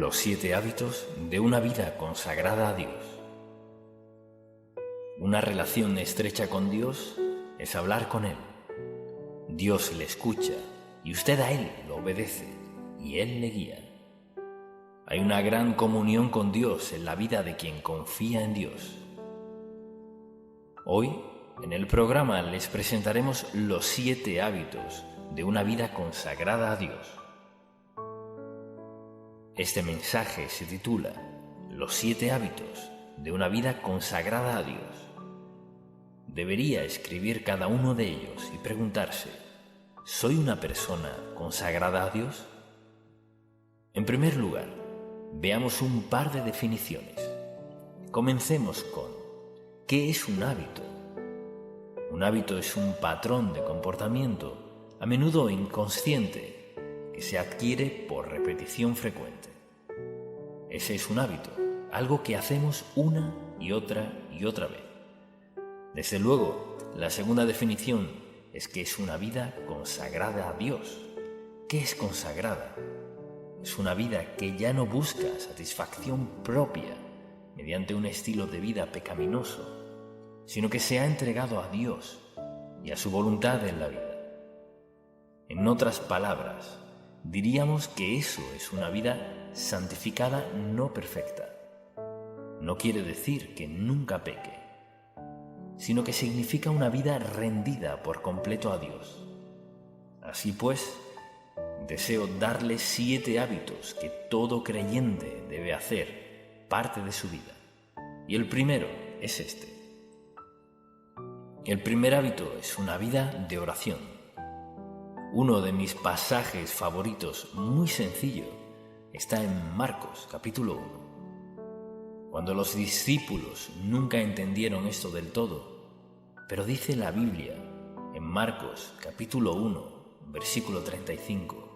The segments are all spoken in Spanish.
Los 7 hábitos de una vida consagrada a Dios. Una relación estrecha con Dios es hablar con Él. Dios le escucha y usted a Él lo obedece y Él le guía. Hay una gran comunión con Dios en la vida de quien confía en Dios. Hoy, en el programa, les presentaremos los 7 hábitos de una vida consagrada a Dios. Este mensaje se titula Los 7 hábitos de una vida consagrada a Dios. Debería escribir cada uno de ellos y preguntarse, ¿soy una persona consagrada a Dios? En primer lugar, veamos un par de definiciones. Comencemos con ¿qué es un hábito? Un hábito es un patrón de comportamiento, a menudo inconsciente, que se adquiere por repetición frecuente. Ese es un hábito, algo que hacemos una y otra vez. Desde luego, la segunda definición es que es una vida consagrada a Dios. ¿Qué es consagrada? Es una vida que ya no busca satisfacción propia mediante un estilo de vida pecaminoso, sino que se ha entregado a Dios y a su voluntad en la vida. En otras palabras, diríamos que eso es una vida santificada no perfecta. No quiere decir que nunca peque, sino que significa una vida rendida por completo a Dios. Así pues, deseo darle 7 hábitos que todo creyente debe hacer parte de su vida. Y el primero es este. El primer hábito es una vida de oración. Uno de mis pasajes favoritos, muy sencillo, está en Marcos, capítulo 1. Cuando los discípulos nunca entendieron esto del todo, pero dice la Biblia, en Marcos, capítulo 1, versículo 35,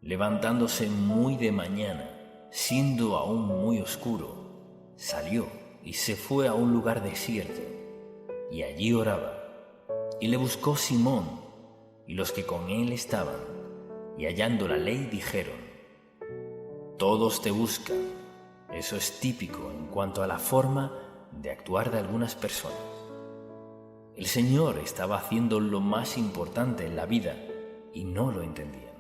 levantándose muy de mañana, siendo aún muy oscuro, salió y se fue a un lugar desierto, y allí oraba. Y le buscó Simón y los que con él estaban, y hallando la ley dijeron, todos te buscan. Eso es típico en cuanto a la forma de actuar de algunas personas. El Señor estaba haciendo lo más importante en la vida y no lo entendían.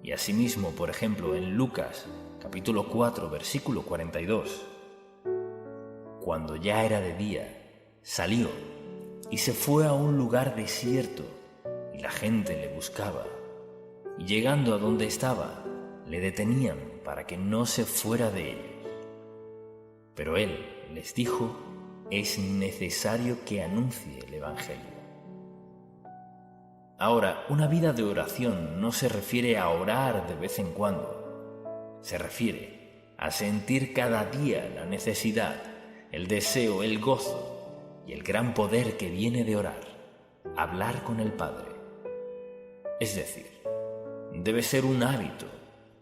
Y asimismo, por ejemplo, en Lucas, capítulo 4, versículo 42, cuando ya era de día, salió y se fue a un lugar desierto, y la gente le buscaba, y llegando a donde estaba, le detenían para que no se fuera de ellos. Pero él les dijo, es necesario que anuncie el Evangelio. Ahora, una vida de oración no se refiere a orar de vez en cuando. Se refiere a sentir cada día la necesidad, el deseo, el gozo y el gran poder que viene de orar, hablar con el Padre. Es decir, debe ser un hábito,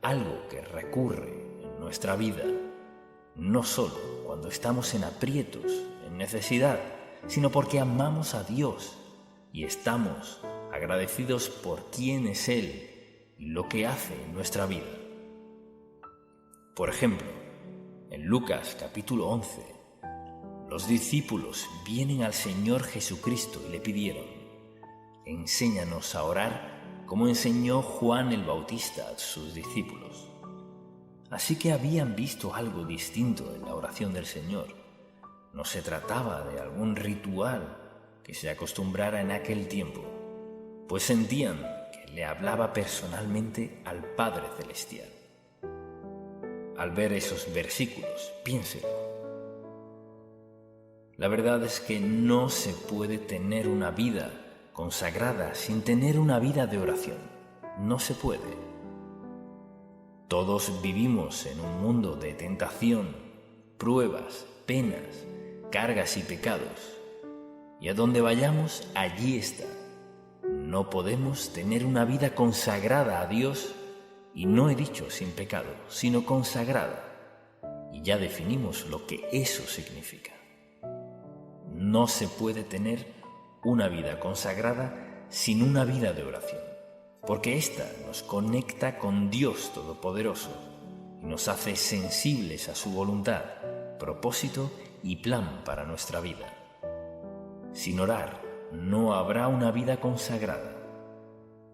algo que recurre en nuestra vida, no solo cuando estamos en aprietos, en necesidad, sino porque amamos a Dios y estamos agradecidos por quién es Él y lo que hace en nuestra vida. Por ejemplo, en Lucas capítulo 11, los discípulos vienen al Señor Jesucristo y le pidieron, enséñanos a orar como enseñó Juan el Bautista a sus discípulos. Así que habían visto algo distinto en la oración del Señor. No se trataba de algún ritual que se acostumbrara en aquel tiempo, pues sentían que le hablaba personalmente al Padre Celestial. Al ver esos versículos, piénselo. La verdad es que no se puede tener una vida consagrada sin tener una vida de oración. No se puede. Todos vivimos en un mundo de tentación, pruebas, penas, cargas y pecados. Y a donde vayamos, allí está. No podemos tener una vida consagrada a Dios, y no he dicho sin pecado, sino consagrada. Y ya definimos lo que eso significa. No se puede tener una vida consagrada sin una vida de oración. porque ésta nos conecta con Dios Todopoderoso y nos hace sensibles a su voluntad, propósito y plan para nuestra vida. Sin orar, no habrá una vida consagrada.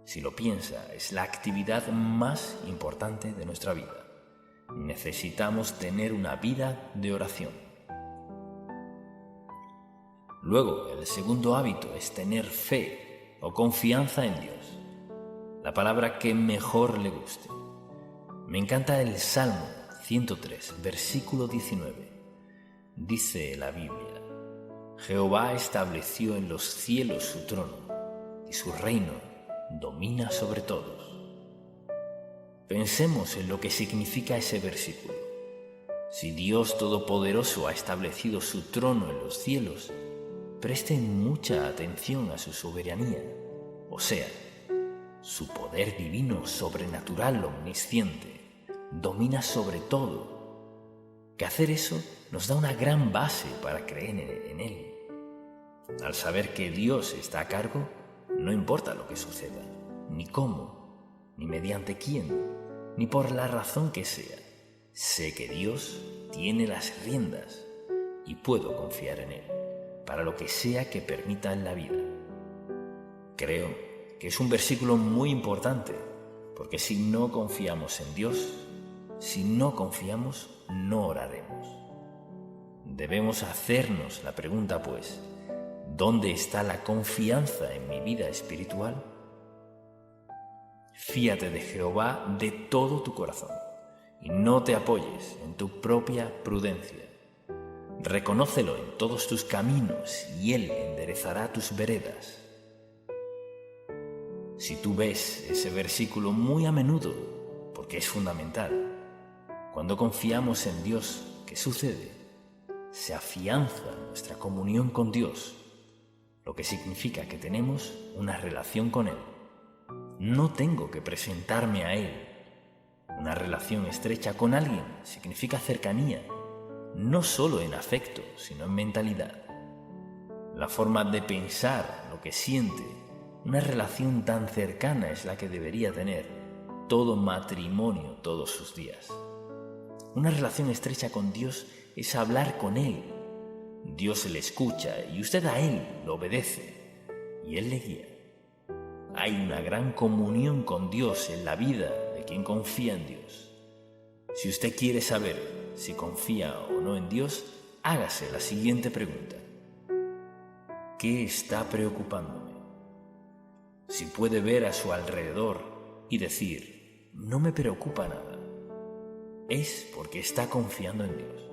Si lo piensa, es la actividad más importante de nuestra vida. Necesitamos tener una vida de oración. Luego, el segundo hábito es tener fe o confianza en Dios, la palabra que mejor le guste. Me encanta el Salmo 103, versículo 19. Dice la Biblia: Jehová estableció en los cielos su trono y su reino domina sobre todos. Pensemos en lo que significa ese versículo. Si Dios Todopoderoso ha establecido su trono en los cielos, presten mucha atención a su soberanía, o sea, su poder divino, sobrenatural, omnisciente, domina sobre todo. Que hacer eso nos da una gran base para creer en Él. Al saber que Dios está a cargo, no importa lo que suceda, ni cómo, ni mediante quién, ni por la razón que sea. Sé que Dios tiene las riendas y puedo confiar en Él para lo que sea que permita en la vida. Creo que es un versículo muy importante, porque si no confiamos en Dios, no oraremos. Debemos hacernos la pregunta, pues, ¿dónde está la confianza en mi vida espiritual? Fíate de Jehová de todo tu corazón y no te apoyes en tu propia prudencia. Reconócelo en todos tus caminos y Él enderezará tus veredas. Si tú ves ese versículo muy a menudo, porque es fundamental, cuando confiamos en Dios, ¿qué sucede? Se afianza nuestra comunión con Dios, lo que significa que tenemos una relación con Él. No tengo que presentarme a Él. Una relación estrecha con alguien significa cercanía, no solo en afecto, sino en mentalidad. La forma de pensar, lo que siente, una relación tan cercana es la que debería tener todo matrimonio todos sus días. Una relación estrecha con Dios es hablar con Él. Dios le escucha y usted a Él lo obedece y Él le guía. Hay una gran comunión con Dios en la vida de quien confía en Dios. Si usted quiere saber si confía o no en Dios, hágase la siguiente pregunta: ¿qué está preocupándome? Si puede ver a su alrededor y decir, no me preocupa nada, es porque está confiando en Dios.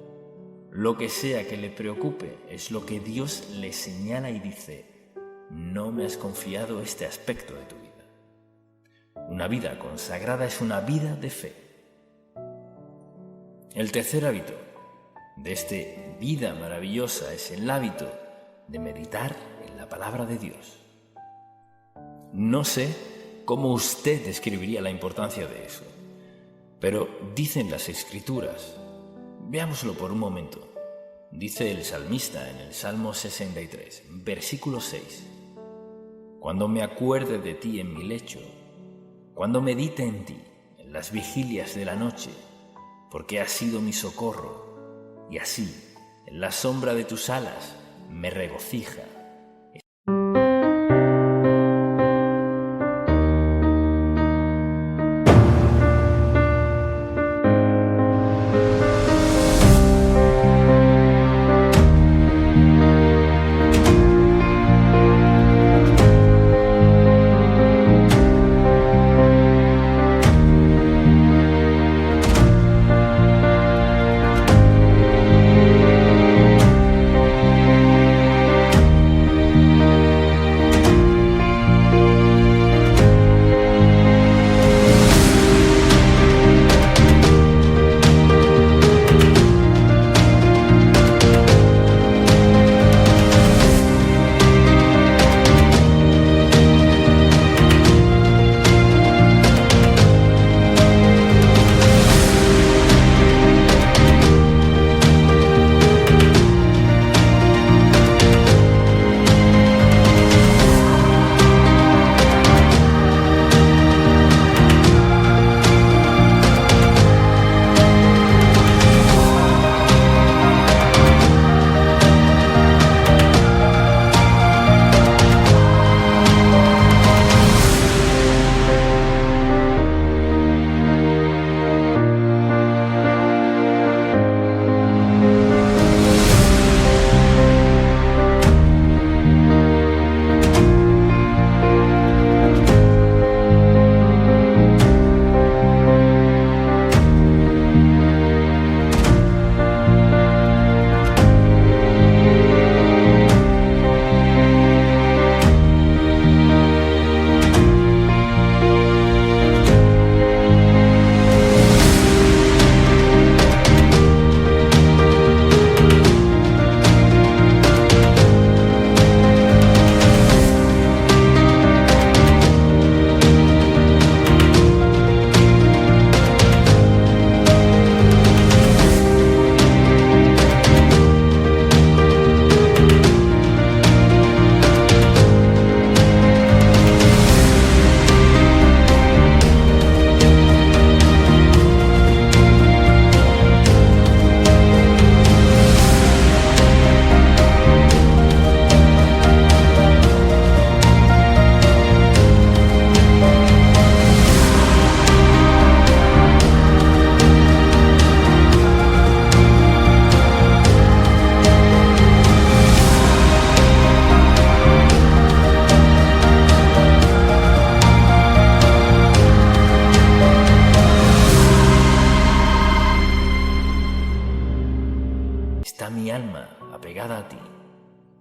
Lo que sea que le preocupe es lo que Dios le señala y dice, no me has confiado este aspecto de tu vida. Una vida consagrada es una vida de fe. El tercer hábito de esta vida maravillosa es el hábito de meditar en la palabra de Dios. No sé cómo usted describiría la importancia de eso, pero dicen las Escrituras. Veámoslo por un momento. Dice el salmista en el Salmo 63, versículo 6. Cuando me acuerde de ti en mi lecho, cuando medite en ti en las vigilias de la noche, porque has sido mi socorro, y así, en la sombra de tus alas, me regocija.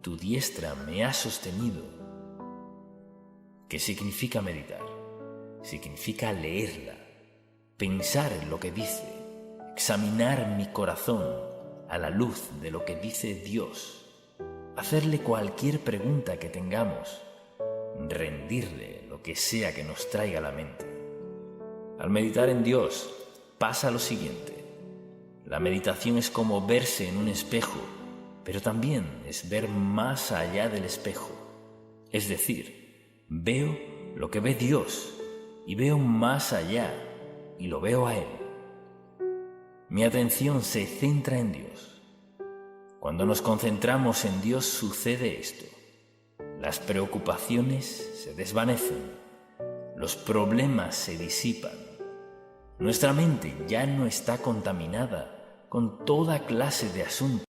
tu diestra me ha sostenido. ¿Qué significa meditar? Significa leerla, pensar en lo que dice, examinar mi corazón a la luz de lo que dice Dios, hacerle cualquier pregunta que tengamos, rendirle lo que sea que nos traiga a la mente. Al meditar en Dios pasa lo siguiente. La meditación es como verse en un espejo, pero también es ver más allá del espejo. Es decir, veo lo que ve Dios y veo más allá y lo veo a Él. Mi atención se centra en Dios. Cuando nos concentramos en Dios sucede esto. Las preocupaciones se desvanecen, los problemas se disipan. Nuestra mente ya no está contaminada con toda clase de asuntos.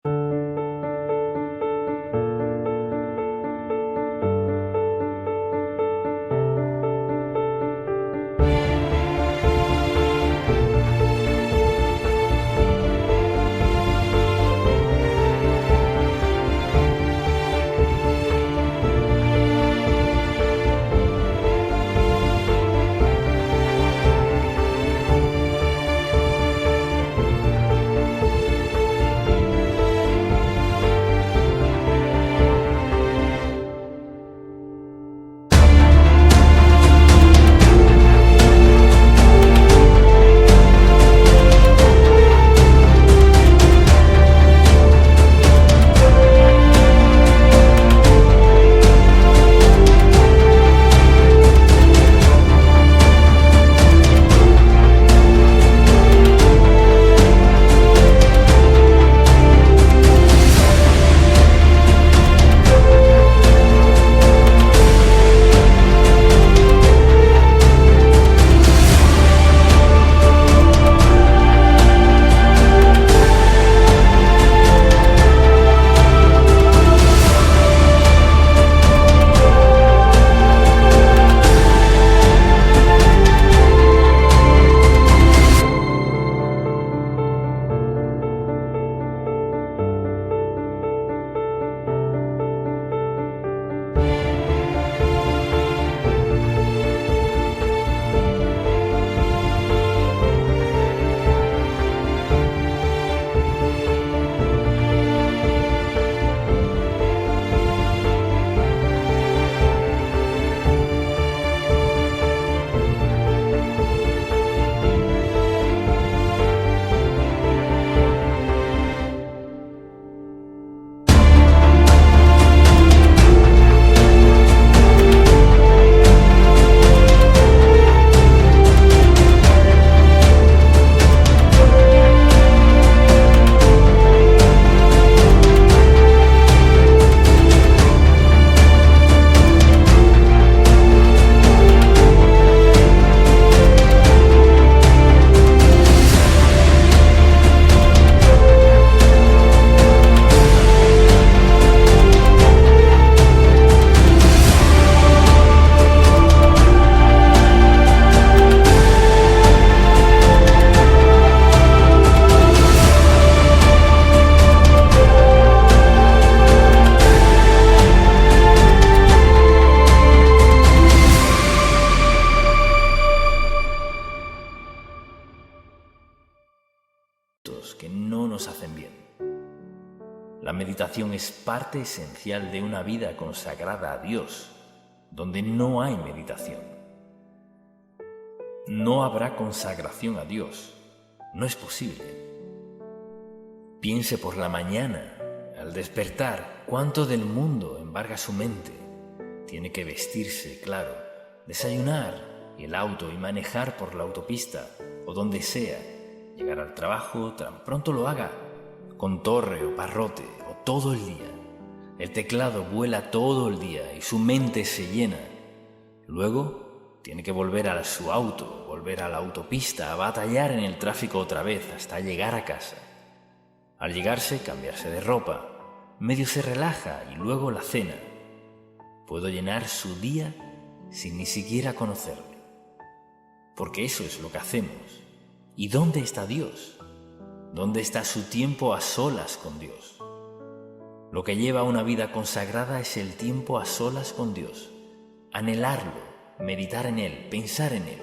Que no nos hacen bien. La meditación es parte esencial de una vida consagrada a Dios, donde no hay meditación. No habrá consagración a Dios, no es posible. Piense por la mañana, al despertar, cuánto del mundo embarga su mente. Tiene que vestirse, claro, desayunar y el auto y manejar por la autopista o donde sea. Llegar al trabajo tan pronto lo haga, con torre o parrote o todo el día. El teclado vuela todo el día y su mente se llena. Luego tiene que volver a su auto, volver a la autopista, a batallar en el tráfico otra vez hasta llegar a casa. Al llegarse, cambiarse de ropa, medio se relaja y luego la cena. Puedo llenar su día sin ni siquiera conocerle. Porque eso es lo que hacemos. ¿Y dónde está Dios? ¿Dónde está su tiempo a solas con Dios? Lo que lleva a una vida consagrada es el tiempo a solas con Dios, anhelarlo, meditar en Él, pensar en Él.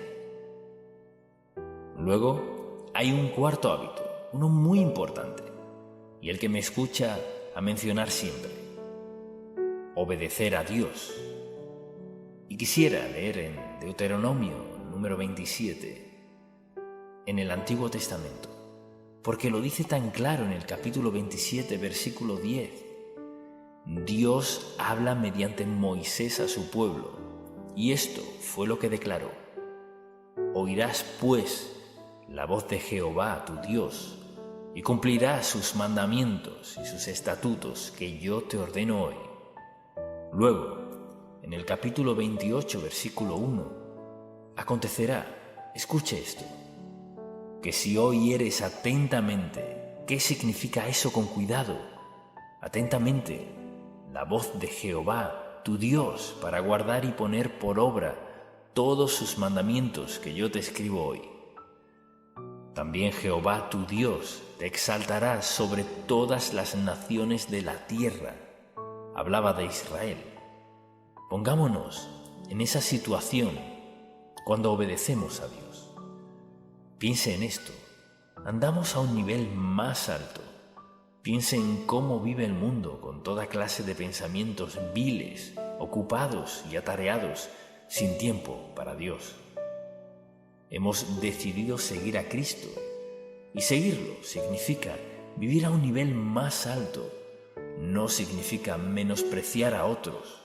Luego hay un cuarto hábito, uno muy importante, y el que me escucha a mencionar siempre: obedecer a Dios. Y quisiera leer en Deuteronomio número 27, en el Antiguo Testamento, porque lo dice tan claro en el capítulo 27, versículo 10. Dios habla mediante Moisés a su pueblo, y esto fue lo que declaró: oirás pues la voz de Jehová tu Dios, y cumplirás sus mandamientos y sus estatutos que yo te ordeno hoy. Luego, en el capítulo 28, versículo 1, acontecerá, escuche esto, que si oyeres atentamente, ¿qué significa eso con cuidado? Atentamente, la voz de Jehová, tu Dios, para guardar y poner por obra todos sus mandamientos que yo te escribo hoy. También Jehová, tu Dios, te exaltará sobre todas las naciones de la tierra. Hablaba de Israel. Pongámonos en esa situación cuando obedecemos a Dios. Piense en esto. Andamos a un nivel más alto. Piense en cómo vive el mundo con toda clase de pensamientos viles, ocupados y atareados, sin tiempo para Dios. Hemos decidido seguir a Cristo, y seguirlo significa vivir a un nivel más alto. No significa menospreciar a otros.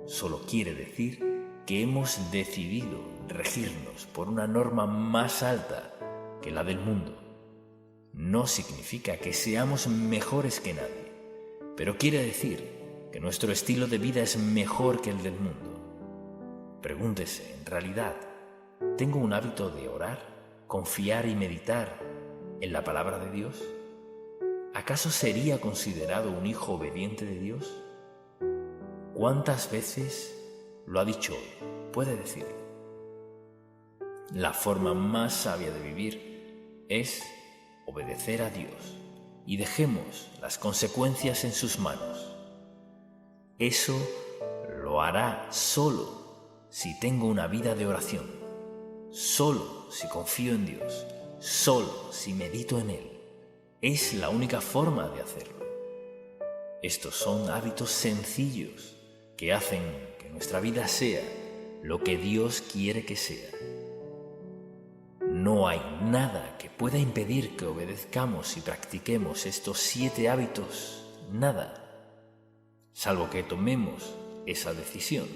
Solo quiere decir que hemos decidido regirnos por una norma más alta que la del mundo. No significa que seamos mejores que nadie, pero quiere decir que nuestro estilo de vida es mejor que el del mundo. Pregúntese, en realidad, ¿tengo un hábito de orar, confiar y meditar en la palabra de Dios? ¿Acaso sería considerado un hijo obediente de Dios? ¿Cuántas veces lo ha dicho hoy? Puede decirlo. La forma más sabia de vivir es obedecer a Dios y dejemos las consecuencias en sus manos. Eso lo hará solo si tengo una vida de oración, solo si confío en Dios, solo si medito en Él. Es la única forma de hacerlo. Estos son hábitos sencillos que hacen que nuestra vida sea lo que Dios quiere que sea. No hay nada que pueda impedir que obedezcamos y practiquemos estos 7 hábitos, nada, salvo que tomemos esa decisión.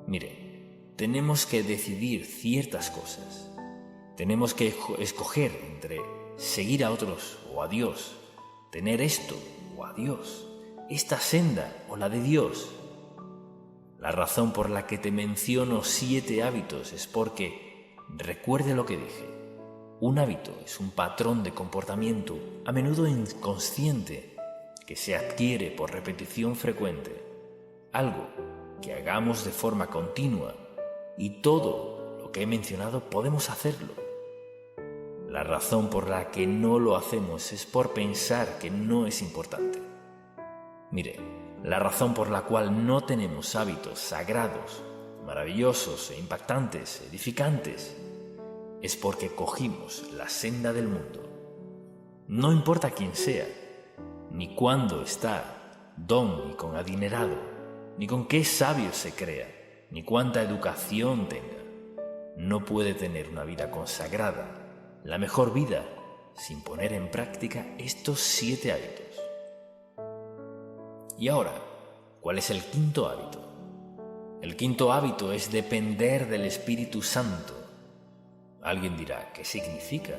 Mire, tenemos que decidir ciertas cosas. Tenemos que escoger entre seguir a otros o a Dios, tener esto o a Dios, esta senda o la de Dios. La razón por la que te menciono 7 hábitos es porque, recuerde lo que dije, un hábito es un patrón de comportamiento, a menudo inconsciente, que se adquiere por repetición frecuente, algo que hagamos de forma continua, y todo lo que he mencionado podemos hacerlo. La razón por la que no lo hacemos es por pensar que no es importante. Mire, la razón por la cual no tenemos hábitos sagrados, maravillosos e impactantes, edificantes, es porque cogimos la senda del mundo. No importa quién sea, ni cuándo está, don y con adinerado, ni con qué sabio se crea, ni cuánta educación tenga. No puede tener una vida consagrada, la mejor vida, sin poner en práctica estos 7 hábitos. Y ahora, ¿cuál es el quinto hábito? El quinto hábito es depender del Espíritu Santo. Alguien dirá, ¿qué significa?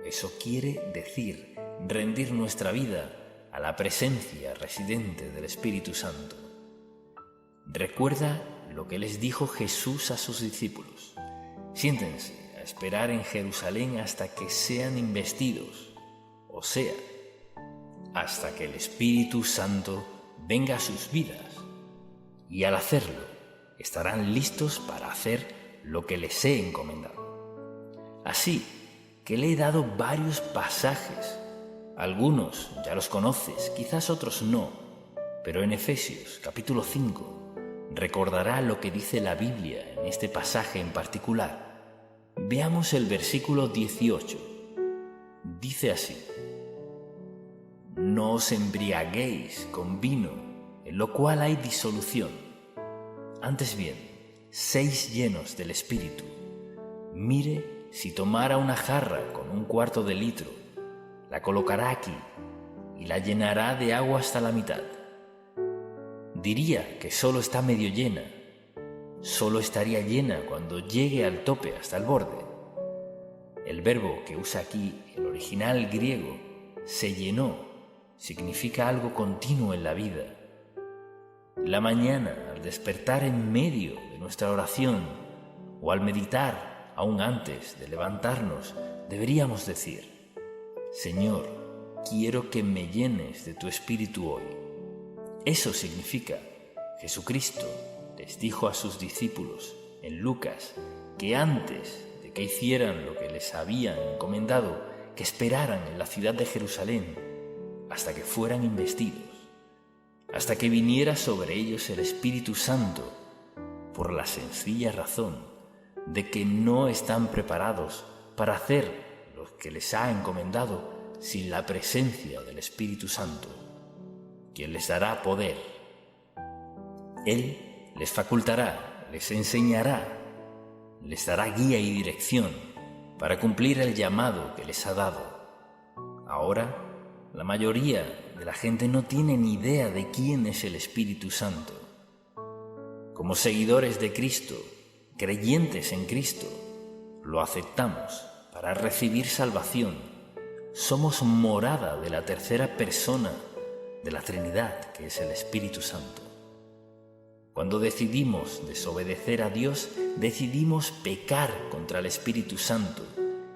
Eso quiere decir rendir nuestra vida a la presencia residente del Espíritu Santo. Recuerda lo que les dijo Jesús a sus discípulos: siéntense a esperar en Jerusalén hasta que sean investidos, o sea, hasta que el Espíritu Santo venga a sus vidas, y al hacerlo estarán listos para hacer lo que les he encomendado. Así que le he dado varios pasajes Algunos ya los conoces, quizás otros no, pero en Efesios capítulo 5 recordará lo que dice la Biblia en este pasaje en particular. Veamos el versículo 18. Dice así: No os embriaguéis con vino, en lo cual hay disolución. Antes bien, séis llenos del Espíritu. Mire si tomara una jarra con 1/4 de litro, la colocará aquí y la llenará de agua hasta la mitad. Diría que solo está medio llena. Solo estaría llena cuando llegue al tope hasta el borde. El verbo que usa aquí el original griego, se llenó, significa algo continuo en la vida. La mañana, al despertar en medio de nuestra oración o al meditar aún antes de levantarnos, deberíamos decir: Señor, quiero que me llenes de tu Espíritu hoy. Eso significa: Jesucristo les dijo a sus discípulos en Lucas que antes de que hicieran lo que les habían encomendado, que esperaran en la ciudad de Jerusalén hasta que fueran investidos, hasta que viniera sobre ellos el Espíritu Santo, por la sencilla razón de que no están preparados para hacer lo que les ha encomendado sin la presencia del Espíritu Santo, quien les dará poder. Él les facultará, les enseñará, les dará guía y dirección para cumplir el llamado que les ha dado. Ahora, la mayoría de la gente no tiene ni idea de quién es el Espíritu Santo. Como seguidores de Cristo, creyentes en Cristo, lo aceptamos para recibir salvación. Somos morada de la tercera persona de la Trinidad, que es el Espíritu Santo. Cuando decidimos desobedecer a Dios, decidimos pecar contra el Espíritu Santo,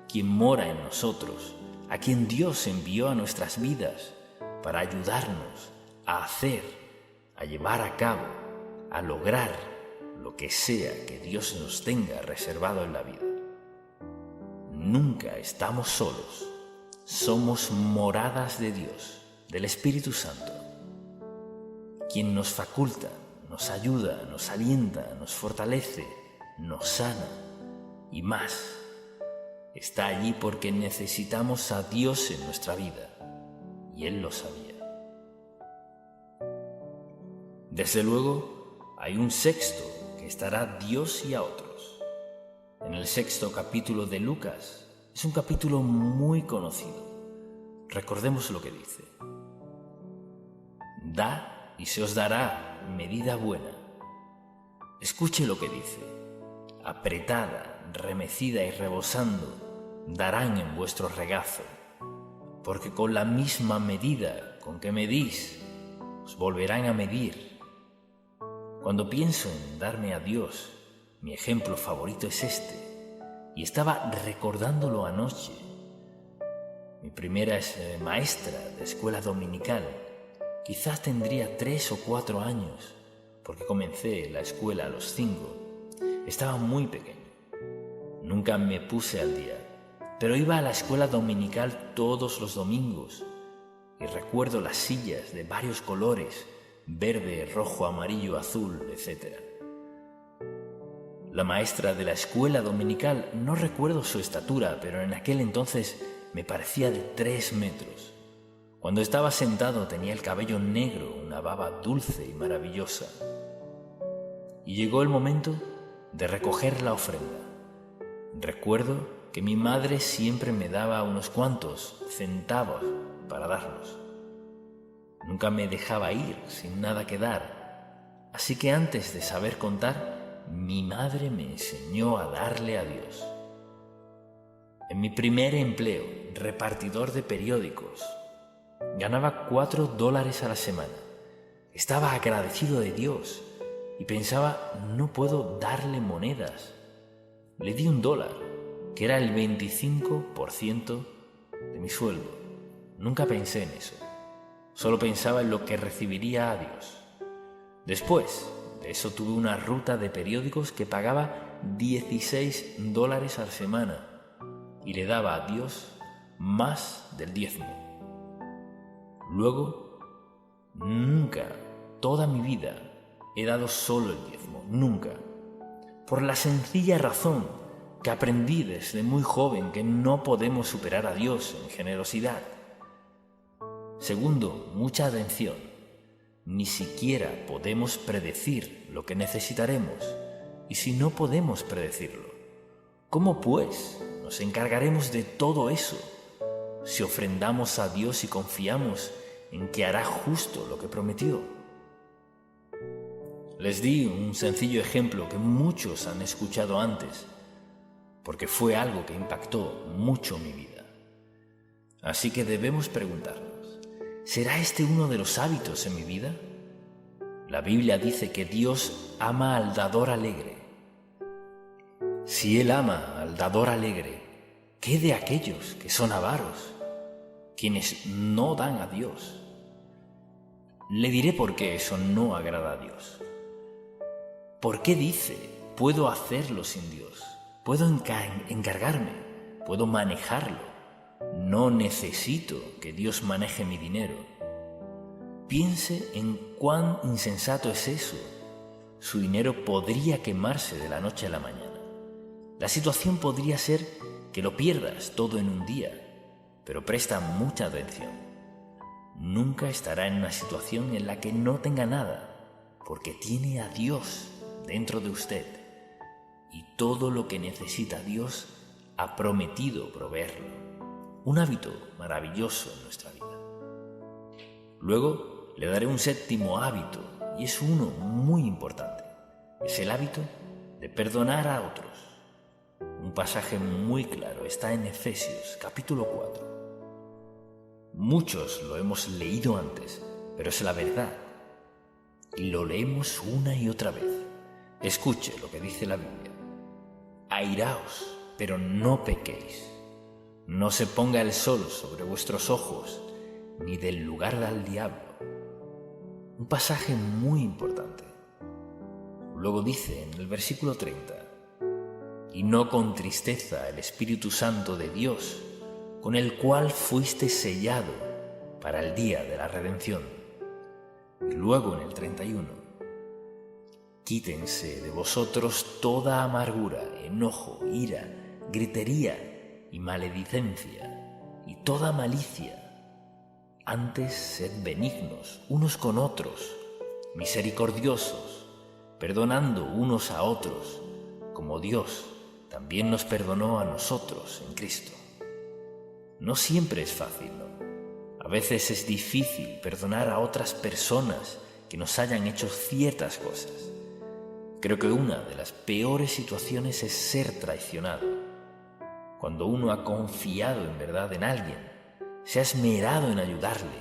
quien mora en nosotros, a quien Dios envió a nuestras vidas para ayudarnos a hacer, a llevar a cabo, a lograr lo que sea que Dios nos tenga reservado en la vida. Nunca estamos solos. Somos moradas de Dios, del Espíritu Santo, quien nos faculta, nos ayuda, nos alienta, nos fortalece, nos sana y más. Está allí porque necesitamos a Dios en nuestra vida, y Él lo sabía. Desde luego, hay un sexto que estará Dios y a otros. En el 6º capítulo de Lucas, es un capítulo muy conocido. Recordemos lo que dice: Da y se os dará medida buena. Escuche lo que dice: apretada, remecida y rebosando, darán en vuestro regazo, porque con la misma medida con que medís, os volverán a medir. Cuando pienso en darme a Dios, mi ejemplo favorito es este, y estaba recordándolo anoche. Mi primera maestra de escuela dominical. Quizás tendría 3 o 4 años, porque comencé la escuela a los 5. Estaba muy pequeño. Nunca me puse al día, pero iba a la escuela dominical todos los domingos, y recuerdo las sillas de varios colores: verde, rojo, amarillo, azul, etc. La maestra de la escuela dominical, no recuerdo su estatura, pero en aquel entonces me parecía de 3 metros. Cuando estaba sentado tenía el cabello negro, una baba dulce y maravillosa. Y llegó el momento de recoger la ofrenda. Recuerdo que mi madre siempre me daba unos cuantos centavos para darlos. Nunca me dejaba ir sin nada que dar, así que antes de saber contar, mi madre me enseñó a darle a Dios. En mi primer empleo, repartidor de periódicos, ganaba $4 a la semana. Estaba agradecido de Dios y pensaba: no puedo darle monedas. Le di $1, que era el 25% de mi sueldo. Nunca pensé en eso. Solo pensaba en lo que recibiría a Dios. Después de eso tuve una ruta de periódicos que pagaba $16 a la semana y le daba a Dios más del diezmo. Luego, nunca, toda mi vida, he dado solo el diezmo, nunca. Por la sencilla razón que aprendí desde muy joven que no podemos superar a Dios en generosidad. Segundo, mucha atención. Ni siquiera podemos predecir lo que necesitaremos. Y si no podemos predecirlo, ¿cómo pues nos encargaremos de todo eso si ofrendamos a Dios y confiamos en que hará justo lo que prometió? Les di un sencillo ejemplo que muchos han escuchado antes, porque fue algo que impactó mucho mi vida. Así que debemos preguntarnos, ¿será este uno de los hábitos en mi vida? La Biblia dice que Dios ama al dador alegre. Si Él ama al dador alegre, ¿qué de aquellos que son avaros, quienes no dan a Dios? Le diré por qué eso no agrada a Dios. ¿Por qué dice, puedo hacerlo sin Dios? Puedo encargarme, puedo manejarlo. No necesito que Dios maneje mi dinero. Piense en cuán insensato es eso. Su dinero podría quemarse de la noche a la mañana. La situación podría ser que lo pierdas todo en un día, pero presta mucha atención. Nunca estará en una situación en la que no tenga nada, porque tiene a Dios dentro de usted. Y todo lo que necesita Dios ha prometido proveerlo. Un hábito maravilloso en nuestra vida. Luego le daré un séptimo hábito, y es uno muy importante. Es el hábito de perdonar a otros. Un pasaje muy claro está en Efesios, capítulo 4. Muchos lo hemos leído antes, pero es la verdad. Y lo leemos una y otra vez. Escuche lo que dice la Biblia. Airaos, pero no pequéis. No se ponga el sol sobre vuestros ojos, ni del lugar del diablo. Un pasaje muy importante. Luego dice en el versículo 30, y no con tristeza el Espíritu Santo de Dios, con el cual fuiste sellado para el día de la redención. Y luego en el 31, quítense de vosotros toda amargura, enojo, ira, gritería y maledicencia, y toda malicia. Antes sed benignos unos con otros, misericordiosos, perdonando unos a otros, como Dios también nos perdonó a nosotros en Cristo. No siempre es fácil, ¿no? A veces es difícil perdonar a otras personas que nos hayan hecho ciertas cosas. Creo que una de las peores situaciones es ser traicionado. Cuando uno ha confiado en verdad en alguien, se ha esmerado en ayudarle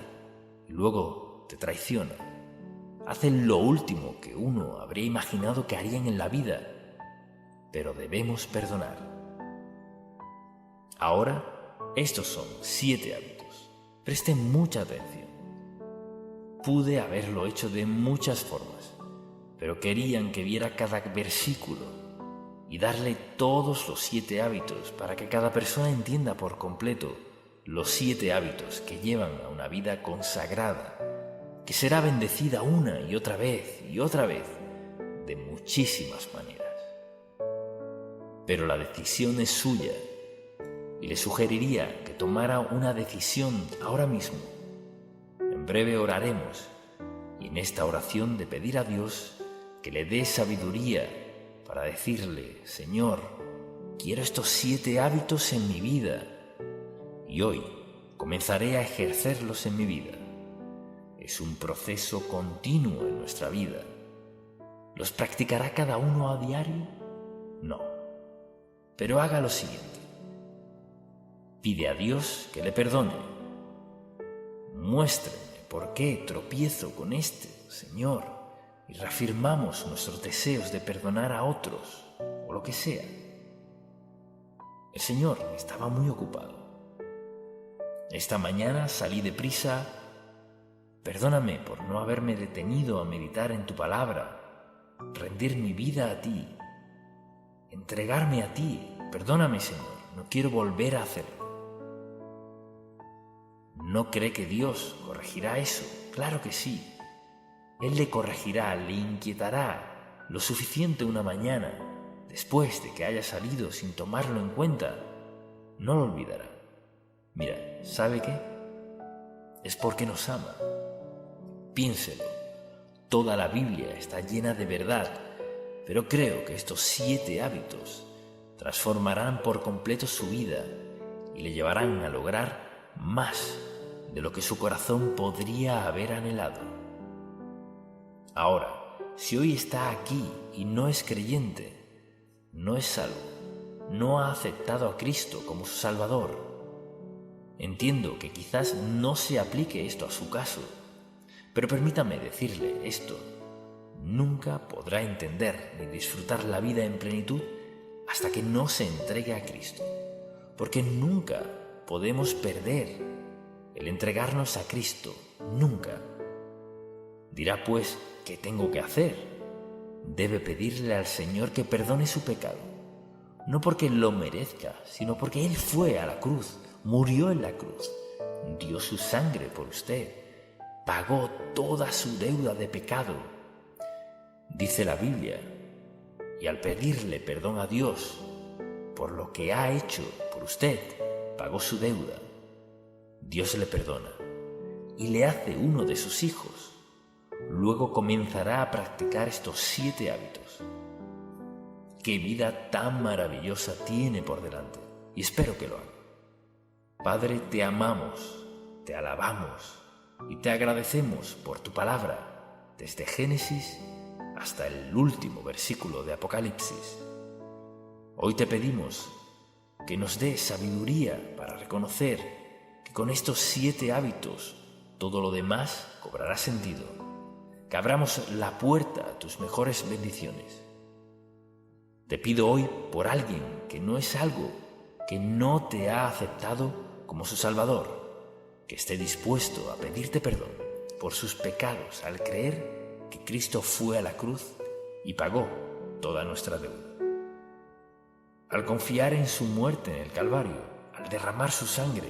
y luego te traiciona. Hacen lo último que uno habría imaginado que harían en la vida, pero debemos perdonar. Ahora, estos son 7 hábitos. Presten mucha atención. Pude haberlo hecho de muchas formas, pero querían que viera cada versículo y darle todos los 7 hábitos para que cada persona entienda por completo los 7 hábitos que llevan a una vida consagrada, que será bendecida una y otra vez de muchísimas maneras. Pero la decisión es suya y le sugeriría que tomara una decisión ahora mismo. En breve oraremos y en esta oración de pedir a Dios que le dé sabiduría para decirle, Señor, quiero estos 7 hábitos en mi vida y hoy comenzaré a ejercerlos en mi vida. Es un proceso continuo en nuestra vida. ¿Los practicará cada uno a diario? No. Pero haga lo siguiente. Pide a Dios que le perdone. Muéstrame por qué tropiezo con este, Señor, y reafirmamos nuestros deseos de perdonar a otros, o lo que sea. El Señor estaba muy ocupado. Esta mañana salí deprisa. Perdóname por no haberme detenido a meditar en tu palabra, rendir mi vida a ti, entregarme a ti. Perdóname, Señor, no quiero volver a hacerlo. ¿No cree que Dios corregirá eso? Claro que sí. Él le corregirá, le inquietará lo suficiente una mañana, después de que haya salido sin tomarlo en cuenta. No lo olvidará. Mira, ¿sabe qué? Es porque nos ama. Piénselo. Toda la Biblia está llena de verdad, pero creo que estos 7 hábitos transformarán por completo su vida y le llevarán a lograr más de lo que su corazón podría haber anhelado. Ahora, si hoy está aquí y no es creyente, no es salvo, no ha aceptado a Cristo como su Salvador, entiendo que quizás no se aplique esto a su caso, pero permítame decirle esto: nunca podrá entender ni disfrutar la vida en plenitud hasta que no se entregue a Cristo, porque nunca podemos perder el entregarnos a Cristo, nunca. Dirá pues, ¿qué tengo que hacer? Debe pedirle al Señor que perdone su pecado, no porque lo merezca, sino porque Él fue a la cruz, murió en la cruz, dio su sangre por usted, pagó toda su deuda de pecado. Dice la Biblia, y al pedirle perdón a Dios por lo que ha hecho por usted, pagó su deuda. Dios le perdona y le hace uno de sus hijos. Luego comenzará a practicar estos 7 hábitos. ¡Qué vida tan maravillosa tiene por delante! Y espero que lo haga. Padre, te amamos, te alabamos y te agradecemos por tu palabra, desde Génesis hasta el último versículo de Apocalipsis. Hoy te pedimos que nos des sabiduría para reconocer que con estos 7 hábitos todo lo demás cobrará sentido, que abramos la puerta a tus mejores bendiciones. Te pido hoy por alguien que no es salvo, que no te ha aceptado como su Salvador, que esté dispuesto a pedirte perdón por sus pecados al creer que Cristo fue a la cruz y pagó toda nuestra deuda. Al confiar en su muerte en el Calvario, al derramar su sangre,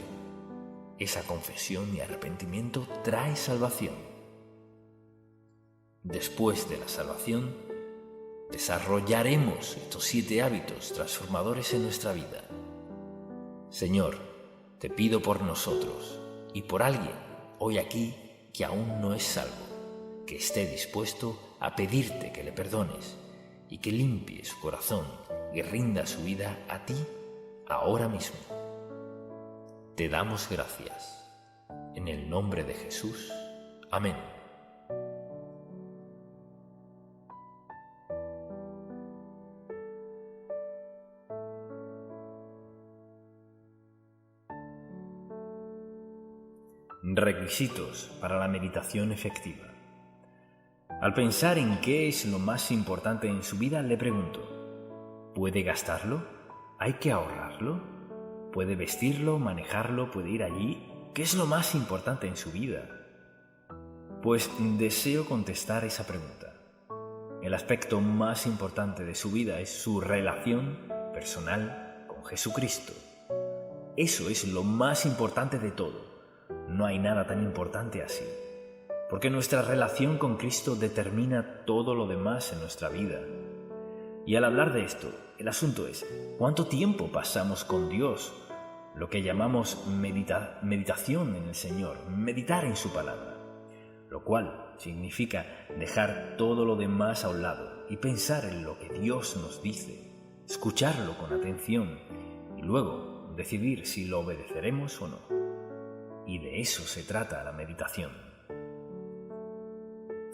esa confesión y arrepentimiento trae salvación. Después de la salvación, desarrollaremos estos 7 hábitos transformadores en nuestra vida. Señor, te pido por nosotros y por alguien hoy aquí que aún no es salvo, que esté dispuesto a pedirte que le perdones y que limpie su corazón y rinda su vida a ti ahora mismo. Te damos gracias. En el nombre de Jesús. Amén. Requisitos para la meditación efectiva. Al pensar en qué es lo más importante en su vida, le pregunto: ¿puede gastarlo? ¿Hay que ahorrarlo? ¿Puede vestirlo, manejarlo, puede ir allí? ¿Qué es lo más importante en su vida? Pues deseo contestar esa pregunta. El aspecto más importante de su vida es su relación personal con Jesucristo. Eso es lo más importante de todo. No hay nada tan importante así, porque nuestra relación con Cristo determina todo lo demás en nuestra vida. Y al hablar de esto, el asunto es: ¿cuánto tiempo pasamos con Dios? Lo que llamamos meditación en el Señor, meditar en su palabra, lo cual significa dejar todo lo demás a un lado y pensar en lo que Dios nos dice, escucharlo con atención y luego decidir si lo obedeceremos o no. Y de eso se trata la meditación.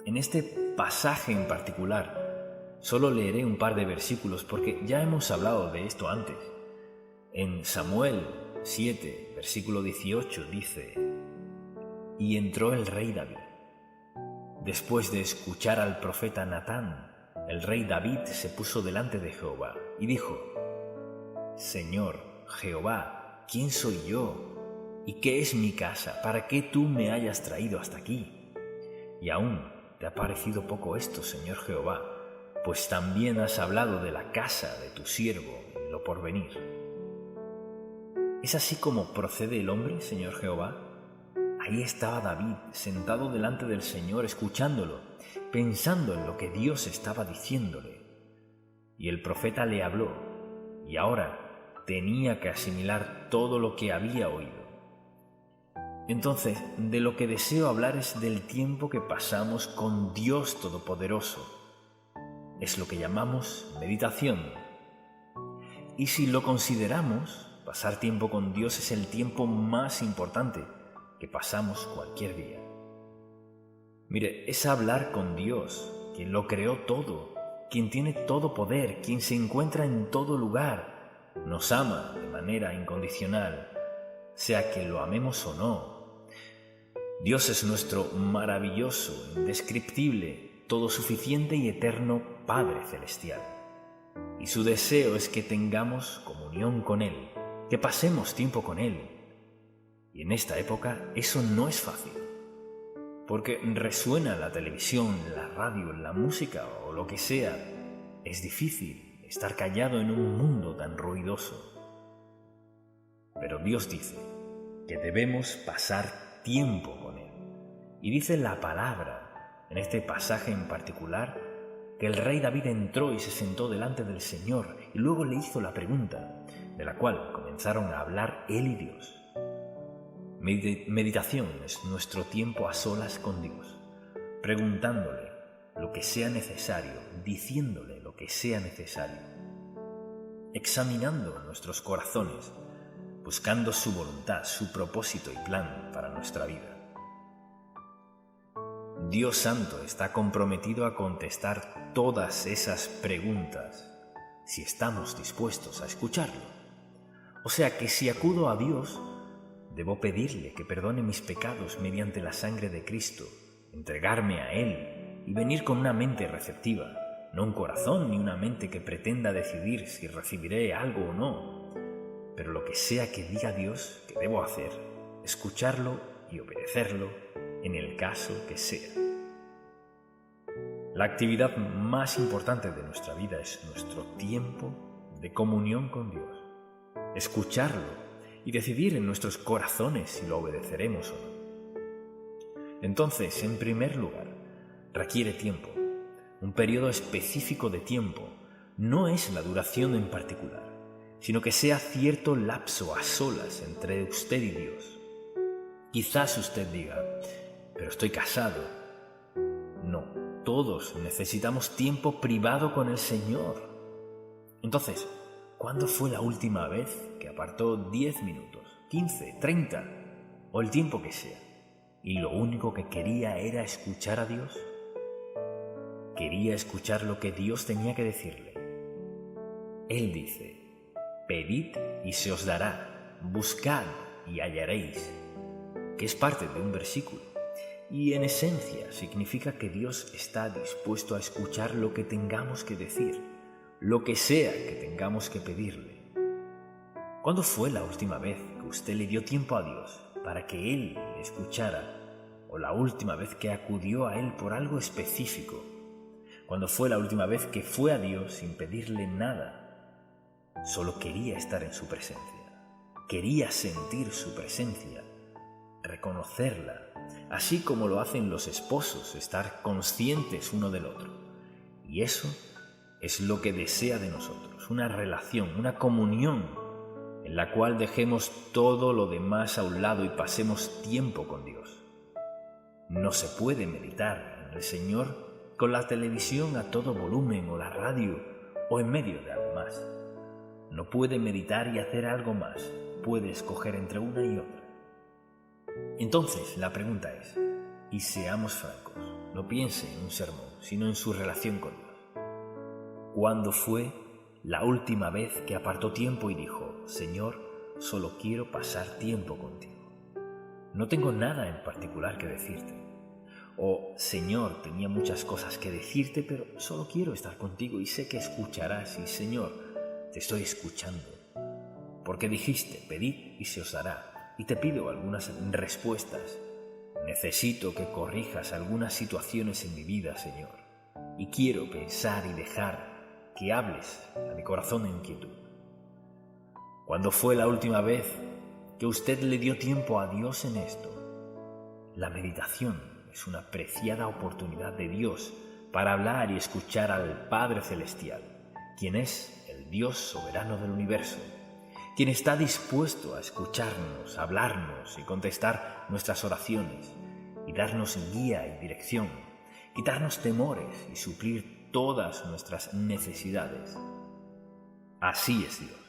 En este pasaje en particular, solo leeré un par de versículos porque ya hemos hablado de esto antes. En Samuel 7, versículo 18 dice: «Y entró el rey David. Después de escuchar al profeta Natán, el rey David se puso delante de Jehová y dijo: Señor, Jehová, ¿quién soy yo? ¿Y qué es mi casa para que tú me hayas traído hasta aquí? Y aún te ha parecido poco esto, Señor Jehová, pues también has hablado de la casa de tu siervo y lo porvenir. ¿Es así como procede el hombre, Señor Jehová? ahí estaba David, sentado delante del Señor, escuchándolo, pensando en lo que Dios estaba diciéndole. Y el profeta le habló, y ahora tenía que asimilar todo lo que había oído. Entonces, de lo que deseo hablar es del tiempo que pasamos con Dios Todopoderoso. Es lo que llamamos meditación. Y si lo consideramos, pasar tiempo con Dios es el tiempo más importante que pasamos cualquier día. Mire, es hablar con Dios, quien lo creó todo, quien tiene todo poder, quien se encuentra en todo lugar, nos ama de manera incondicional, sea que lo amemos o no. Dios es nuestro maravilloso, indescriptible, todo suficiente y eterno Padre Celestial. Y su deseo es que tengamos comunión con Él, que pasemos tiempo con Él. Y en esta época eso no es fácil, porque resuena la televisión, la radio, la música o lo que sea. Es difícil estar callado en un mundo tan ruidoso. Pero Dios dice que debemos pasar tiempo con Él. Y dice la palabra, en este pasaje en particular, que el rey David entró y se sentó delante del Señor y luego le hizo la pregunta, de la cual comenzaron a hablar él y Dios. Meditación es nuestro tiempo a solas con Dios, preguntándole lo que sea necesario, diciéndole lo que sea necesario, examinando nuestros corazones, buscando su voluntad, su propósito y plan para nuestra vida. Dios Santo está comprometido a contestar todas esas preguntas si estamos dispuestos a escucharlo. O sea que si acudo a Dios, debo pedirle que perdone mis pecados mediante la sangre de Cristo, entregarme a Él y venir con una mente receptiva, no un corazón ni una mente que pretenda decidir si recibiré algo o no. Pero lo que sea que diga Dios que debo hacer, escucharlo y obedecerlo en el caso que sea. La actividad más importante de nuestra vida es nuestro tiempo de comunión con Dios. Escucharlo y decidir en nuestros corazones si lo obedeceremos o no. Entonces, en primer lugar, requiere tiempo, un periodo específico de tiempo. No es la duración en particular, sino que sea cierto lapso a solas entre usted y Dios. Quizás usted diga, pero estoy casado. No, todos necesitamos tiempo privado con el Señor. Entonces, ¿cuándo fue la última vez que apartó 10 minutos, 15, 30 o el tiempo que sea? Y lo único que quería era escuchar a Dios. Quería escuchar lo que Dios tenía que decirle. Él dice, pedid y se os dará, buscad y hallaréis, que es parte de un versículo, y en esencia significa que Dios está dispuesto a escuchar lo que tengamos que decir, lo que sea que tengamos que pedirle. ¿Cuándo fue la última vez que usted le dio tiempo a Dios para que Él le escuchara? ¿O la última vez que acudió a Él por algo específico? ¿Cuándo fue la última vez que fue a Dios sin pedirle nada? Solo quería estar en su presencia, quería sentir su presencia, reconocerla, así como lo hacen los esposos, estar conscientes uno del otro. Y eso es lo que desea de nosotros, una relación, una comunión, en la cual dejemos todo lo demás a un lado y pasemos tiempo con Dios. No se puede meditar en el Señor con la televisión a todo volumen o la radio o en medio de algo más. No puede meditar y hacer algo más, puede escoger entre una y otra. Entonces la pregunta es, y seamos francos, no piense en un sermón, sino en su relación con Dios. ¿Cuándo fue la última vez que apartó tiempo y dijo, Señor, solo quiero pasar tiempo contigo? No tengo nada en particular que decirte. O, Señor, tenía muchas cosas que decirte, pero solo quiero estar contigo y sé que escucharás. Y, Señor, te estoy escuchando. Porque dijiste, pedid y se os dará. Y te pido algunas respuestas. Necesito que corrijas algunas situaciones en mi vida, Señor. Y quiero pensar y dejar que hables a mi corazón en quietud. ¿Cuándo fue la última vez que usted le dio tiempo a Dios en esto? La meditación es una preciada oportunidad de Dios para hablar y escuchar al Padre Celestial, quien es el Dios soberano del universo, quien está dispuesto a escucharnos, hablarnos y contestar nuestras oraciones y darnos guía y dirección, quitarnos temores y suplir todas nuestras necesidades. Así es Dios.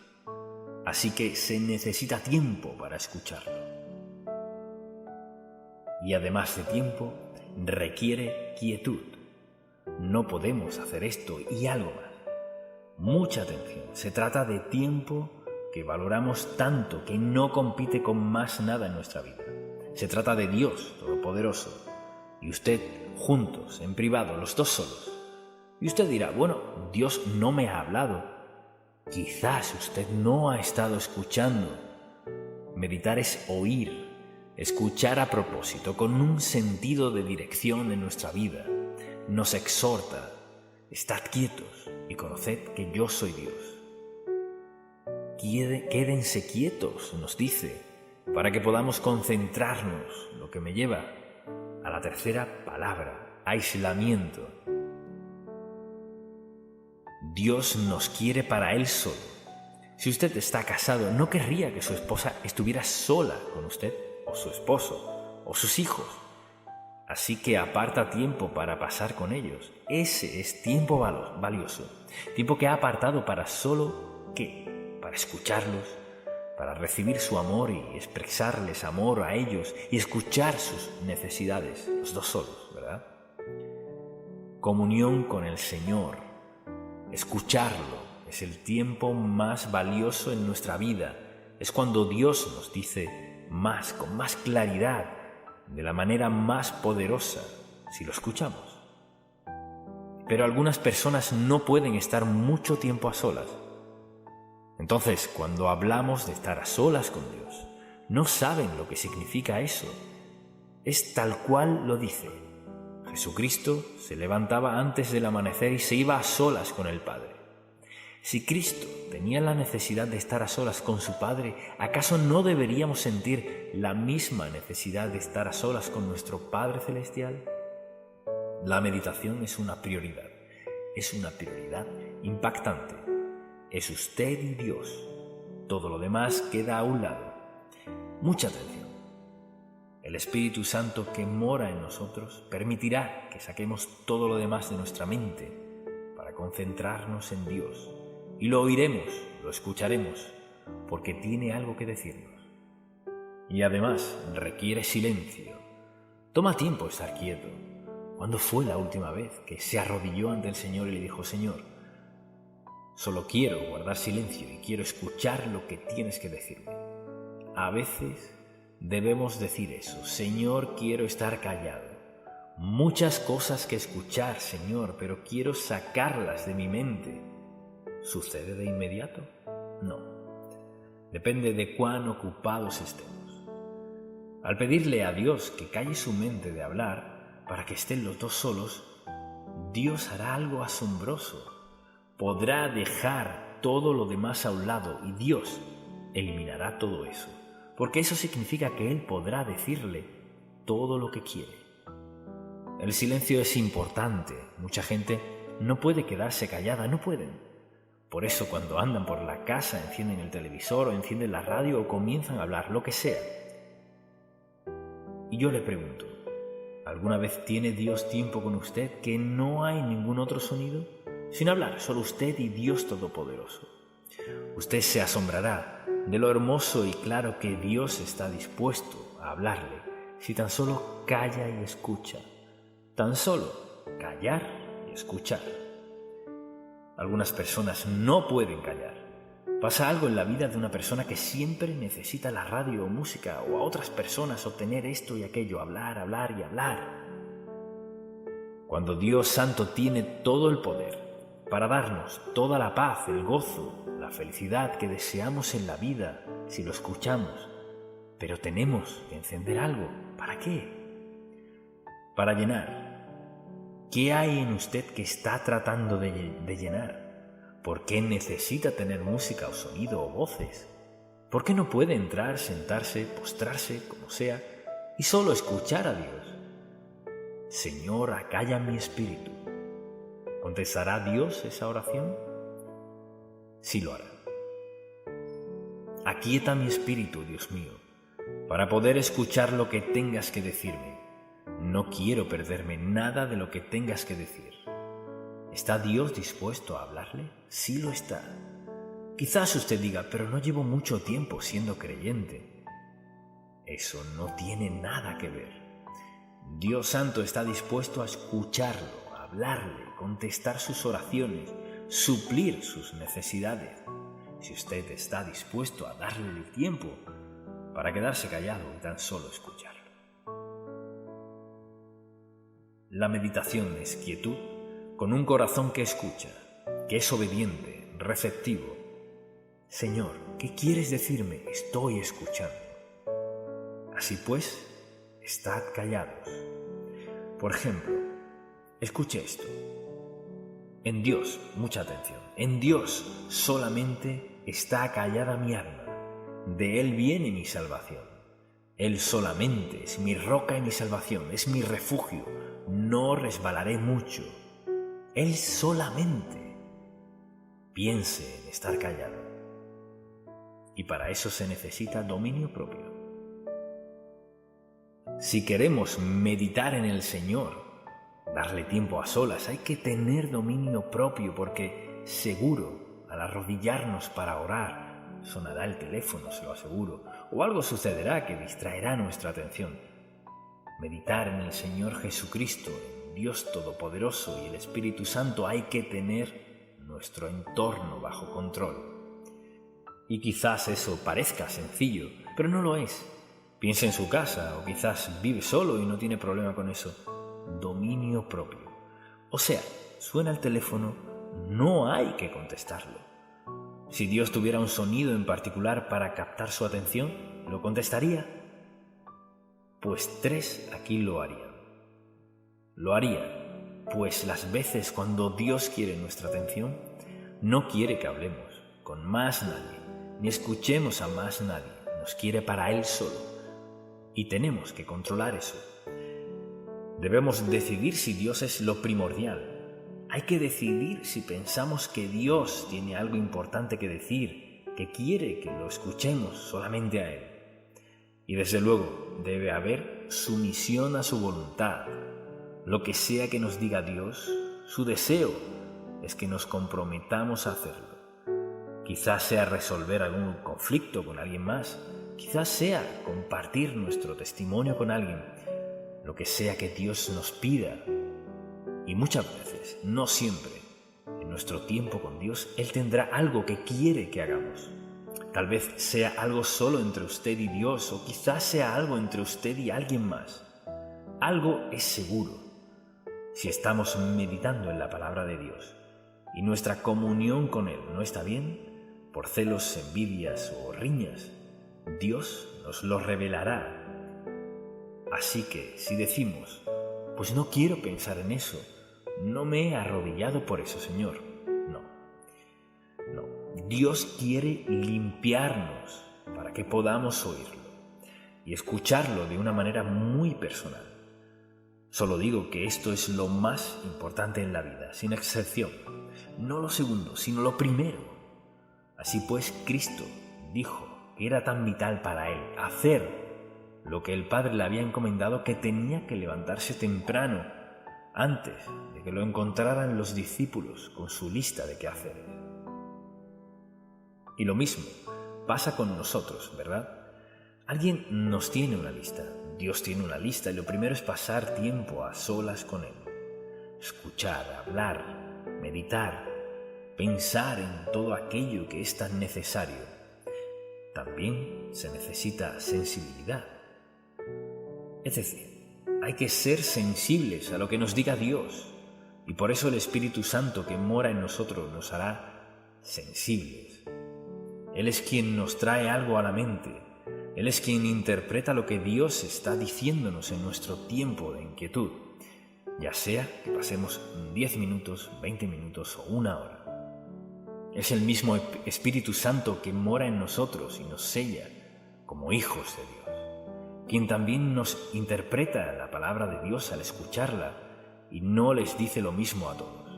Así que se necesita tiempo para escucharlo. Y además de tiempo, requiere quietud. No podemos hacer esto y algo más. Mucha atención. Se trata de tiempo que valoramos tanto que no compite con más nada en nuestra vida. Se trata de Dios Todopoderoso y usted juntos, en privado, los dos solos. Y usted dirá, bueno, Dios no me ha hablado. Quizás usted no ha estado escuchando. Meditar es oír, escuchar a propósito, con un sentido de dirección en nuestra vida. Nos exhorta, estad quietos y conoced que yo soy Dios. Quédense quietos, nos dice, para que podamos concentrarnos, lo que me lleva a la tercera palabra, aislamiento. Dios nos quiere para Él solo. Si usted está casado, no querría que su esposa estuviera sola con usted, o su esposo, o sus hijos. Así que aparta tiempo para pasar con ellos. Ese es tiempo valioso. Tiempo que ha apartado para solo, ¿qué? Para escucharlos, para recibir su amor y expresarles amor a ellos y escuchar sus necesidades, los dos solos, ¿verdad? Comunión con el Señor. Escucharlo es el tiempo más valioso en nuestra vida. Es cuando Dios nos dice más, con más claridad, de la manera más poderosa, si lo escuchamos. Pero algunas personas no pueden estar mucho tiempo a solas. Entonces, cuando hablamos de estar a solas con Dios, no saben lo que significa eso. Es tal cual lo dice. Jesucristo se levantaba antes del amanecer y se iba a solas con el Padre. Si Cristo tenía la necesidad de estar a solas con su Padre, ¿acaso no deberíamos sentir la misma necesidad de estar a solas con nuestro Padre Celestial? La meditación es una prioridad impactante. Es usted y Dios. Todo lo demás queda a un lado. Mucha atención. El Espíritu Santo que mora en nosotros permitirá que saquemos todo lo demás de nuestra mente para concentrarnos en Dios. Y lo oiremos, lo escucharemos, porque tiene algo que decirnos. Y además requiere silencio. Toma tiempo estar quieto. ¿Cuándo fue la última vez que se arrodilló ante el Señor y le dijo, Señor, solo quiero guardar silencio y quiero escuchar lo que tienes que decirme? A veces debemos decir eso, Señor, quiero estar callado. Muchas cosas que escuchar, Señor, pero quiero sacarlas de mi mente. ¿Sucede de inmediato? No. Depende de cuán ocupados estemos. Al pedirle a Dios que calle su mente de hablar para que estén los dos solos, Dios hará algo asombroso. Podrá dejar todo lo demás a un lado y Dios eliminará todo eso, porque eso significa que Él podrá decirle todo lo que quiere. El silencio es importante. Mucha gente no puede quedarse callada, no pueden. Por eso cuando andan por la casa encienden el televisor o encienden la radio o comienzan a hablar, lo que sea. Y yo le pregunto, ¿alguna vez tiene Dios tiempo con usted que no hay ningún otro sonido? Sin hablar, solo usted y Dios Todopoderoso. Usted se asombrará de lo hermoso y claro que Dios está dispuesto a hablarle si tan solo calla y escucha. Tan solo callar y escuchar. Algunas personas no pueden callar. Pasa algo en la vida de una persona que siempre necesita la radio o música o a otras personas obtener esto y aquello, hablar, hablar y hablar. Cuando Dios Santo tiene todo el poder para darnos toda la paz, el gozo, la felicidad que deseamos en la vida si lo escuchamos, pero tenemos que encender algo. ¿Para qué? Para llenar. ¿Qué hay en usted que está tratando de llenar? ¿Por qué necesita tener música o sonido o voces? ¿Por qué no puede entrar, sentarse, postrarse, como sea, y solo escuchar a Dios. Señor, acalla mi espíritu. ¿Contestará Dios esa oración? Sí lo hará. Aquieta mi espíritu, Dios mío, para poder escuchar lo que tengas que decirme. No quiero perderme nada de lo que tengas que decir. ¿Está Dios dispuesto a hablarle? Sí lo está. Quizás usted diga, pero no llevo mucho tiempo siendo creyente. Eso no tiene nada que ver. Dios Santo está dispuesto a escucharlo, a hablarle, contestar sus oraciones, suplir sus necesidades. Si usted está dispuesto a darle el tiempo para quedarse callado y tan solo escucharlo. La meditación es quietud con un corazón que escucha, que es obediente, receptivo. Señor, ¿qué quieres decirme? Estoy escuchando. Así pues, estad callados. Por ejemplo, escuche esto. En Dios, mucha atención, en Dios solamente está callada mi alma. De Él viene mi salvación. Él solamente es mi roca y mi salvación, es mi refugio. No resbalaré mucho. Él solamente. Piense en estar callado. Y para eso se necesita dominio propio. Si queremos meditar en el Señor, darle tiempo a solas, hay que tener dominio propio porque seguro, al arrodillarnos para orar, sonará el teléfono, se lo aseguro, o algo sucederá que distraerá nuestra atención. Meditar en el Señor Jesucristo, en Dios Todopoderoso y el Espíritu Santo, hay que tener nuestro entorno bajo control. Y quizás eso parezca sencillo, pero no lo es. Piensa en su casa, o quizás vive solo y no tiene problema con eso. Dominio propio. O sea, suena el teléfono, no hay que contestarlo. Si Dios tuviera un sonido en particular para captar su atención, ¿lo contestaría? Pues 3 aquí lo harían. Lo harían, pues las veces cuando Dios quiere nuestra atención, no quiere que hablemos con más nadie, ni escuchemos a más nadie, nos quiere para Él solo. Y tenemos que controlar eso. Debemos decidir si Dios es lo primordial. Hay que decidir si pensamos que Dios tiene algo importante que decir, que quiere que lo escuchemos solamente a Él. Y desde luego debe haber sumisión a su voluntad. Lo que sea que nos diga Dios, su deseo es que nos comprometamos a hacerlo. Quizás sea resolver algún conflicto con alguien más, quizás sea compartir nuestro testimonio con alguien, lo que sea que Dios nos pida. Y muchas veces, no siempre, en nuestro tiempo con Dios, Él tendrá algo que quiere que hagamos. Tal vez sea algo solo entre usted y Dios, o quizás sea algo entre usted y alguien más. Algo es seguro. Si estamos meditando en la palabra de Dios y nuestra comunión con Él no está bien, por celos, envidias o riñas, Dios nos lo revelará. Así que si decimos, pues no quiero pensar en eso, no me he arrodillado por eso, Señor. No. Dios quiere limpiarnos para que podamos oírlo y escucharlo de una manera muy personal. Solo digo que esto es lo más importante en la vida, sin excepción. No lo segundo, sino lo primero. Así pues, Cristo dijo que era tan vital para Él hacer lo que el Padre le había encomendado, que tenía que levantarse temprano, antes de que lo encontraran los discípulos con su lista de quehaceres. Y lo mismo pasa con nosotros, ¿verdad? Alguien nos tiene una lista, Dios tiene una lista, y lo primero es pasar tiempo a solas con Él. Escuchar, hablar, meditar, pensar en todo aquello que es tan necesario. También se necesita sensibilidad. Es decir, hay que ser sensibles a lo que nos diga Dios, y por eso el Espíritu Santo que mora en nosotros nos hará sensibles. Él es quien nos trae algo a la mente. Él es quien interpreta lo que Dios está diciéndonos en nuestro tiempo de inquietud, ya sea que pasemos 10 minutos, 20 minutos o 1 hora. Es el mismo Espíritu Santo que mora en nosotros y nos sella como hijos de Dios. quien también nos interpreta la palabra de Dios al escucharla y no les dice lo mismo a todos.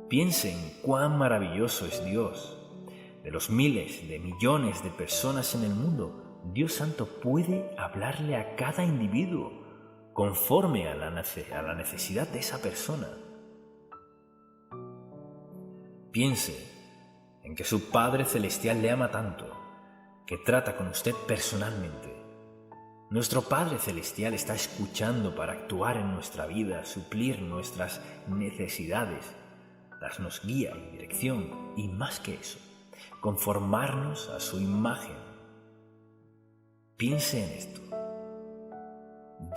Piensen cuán maravilloso es Dios. De los miles de millones de personas en el mundo, Dios Santo puede hablarle a cada individuo conforme a la necesidad de esa persona. Piense en que su Padre Celestial le ama tanto, que trata con usted personalmente. Nuestro Padre Celestial está escuchando para actuar en nuestra vida, suplir nuestras necesidades, darnos guía y dirección, y más que eso, conformarnos a su imagen. Piense en esto.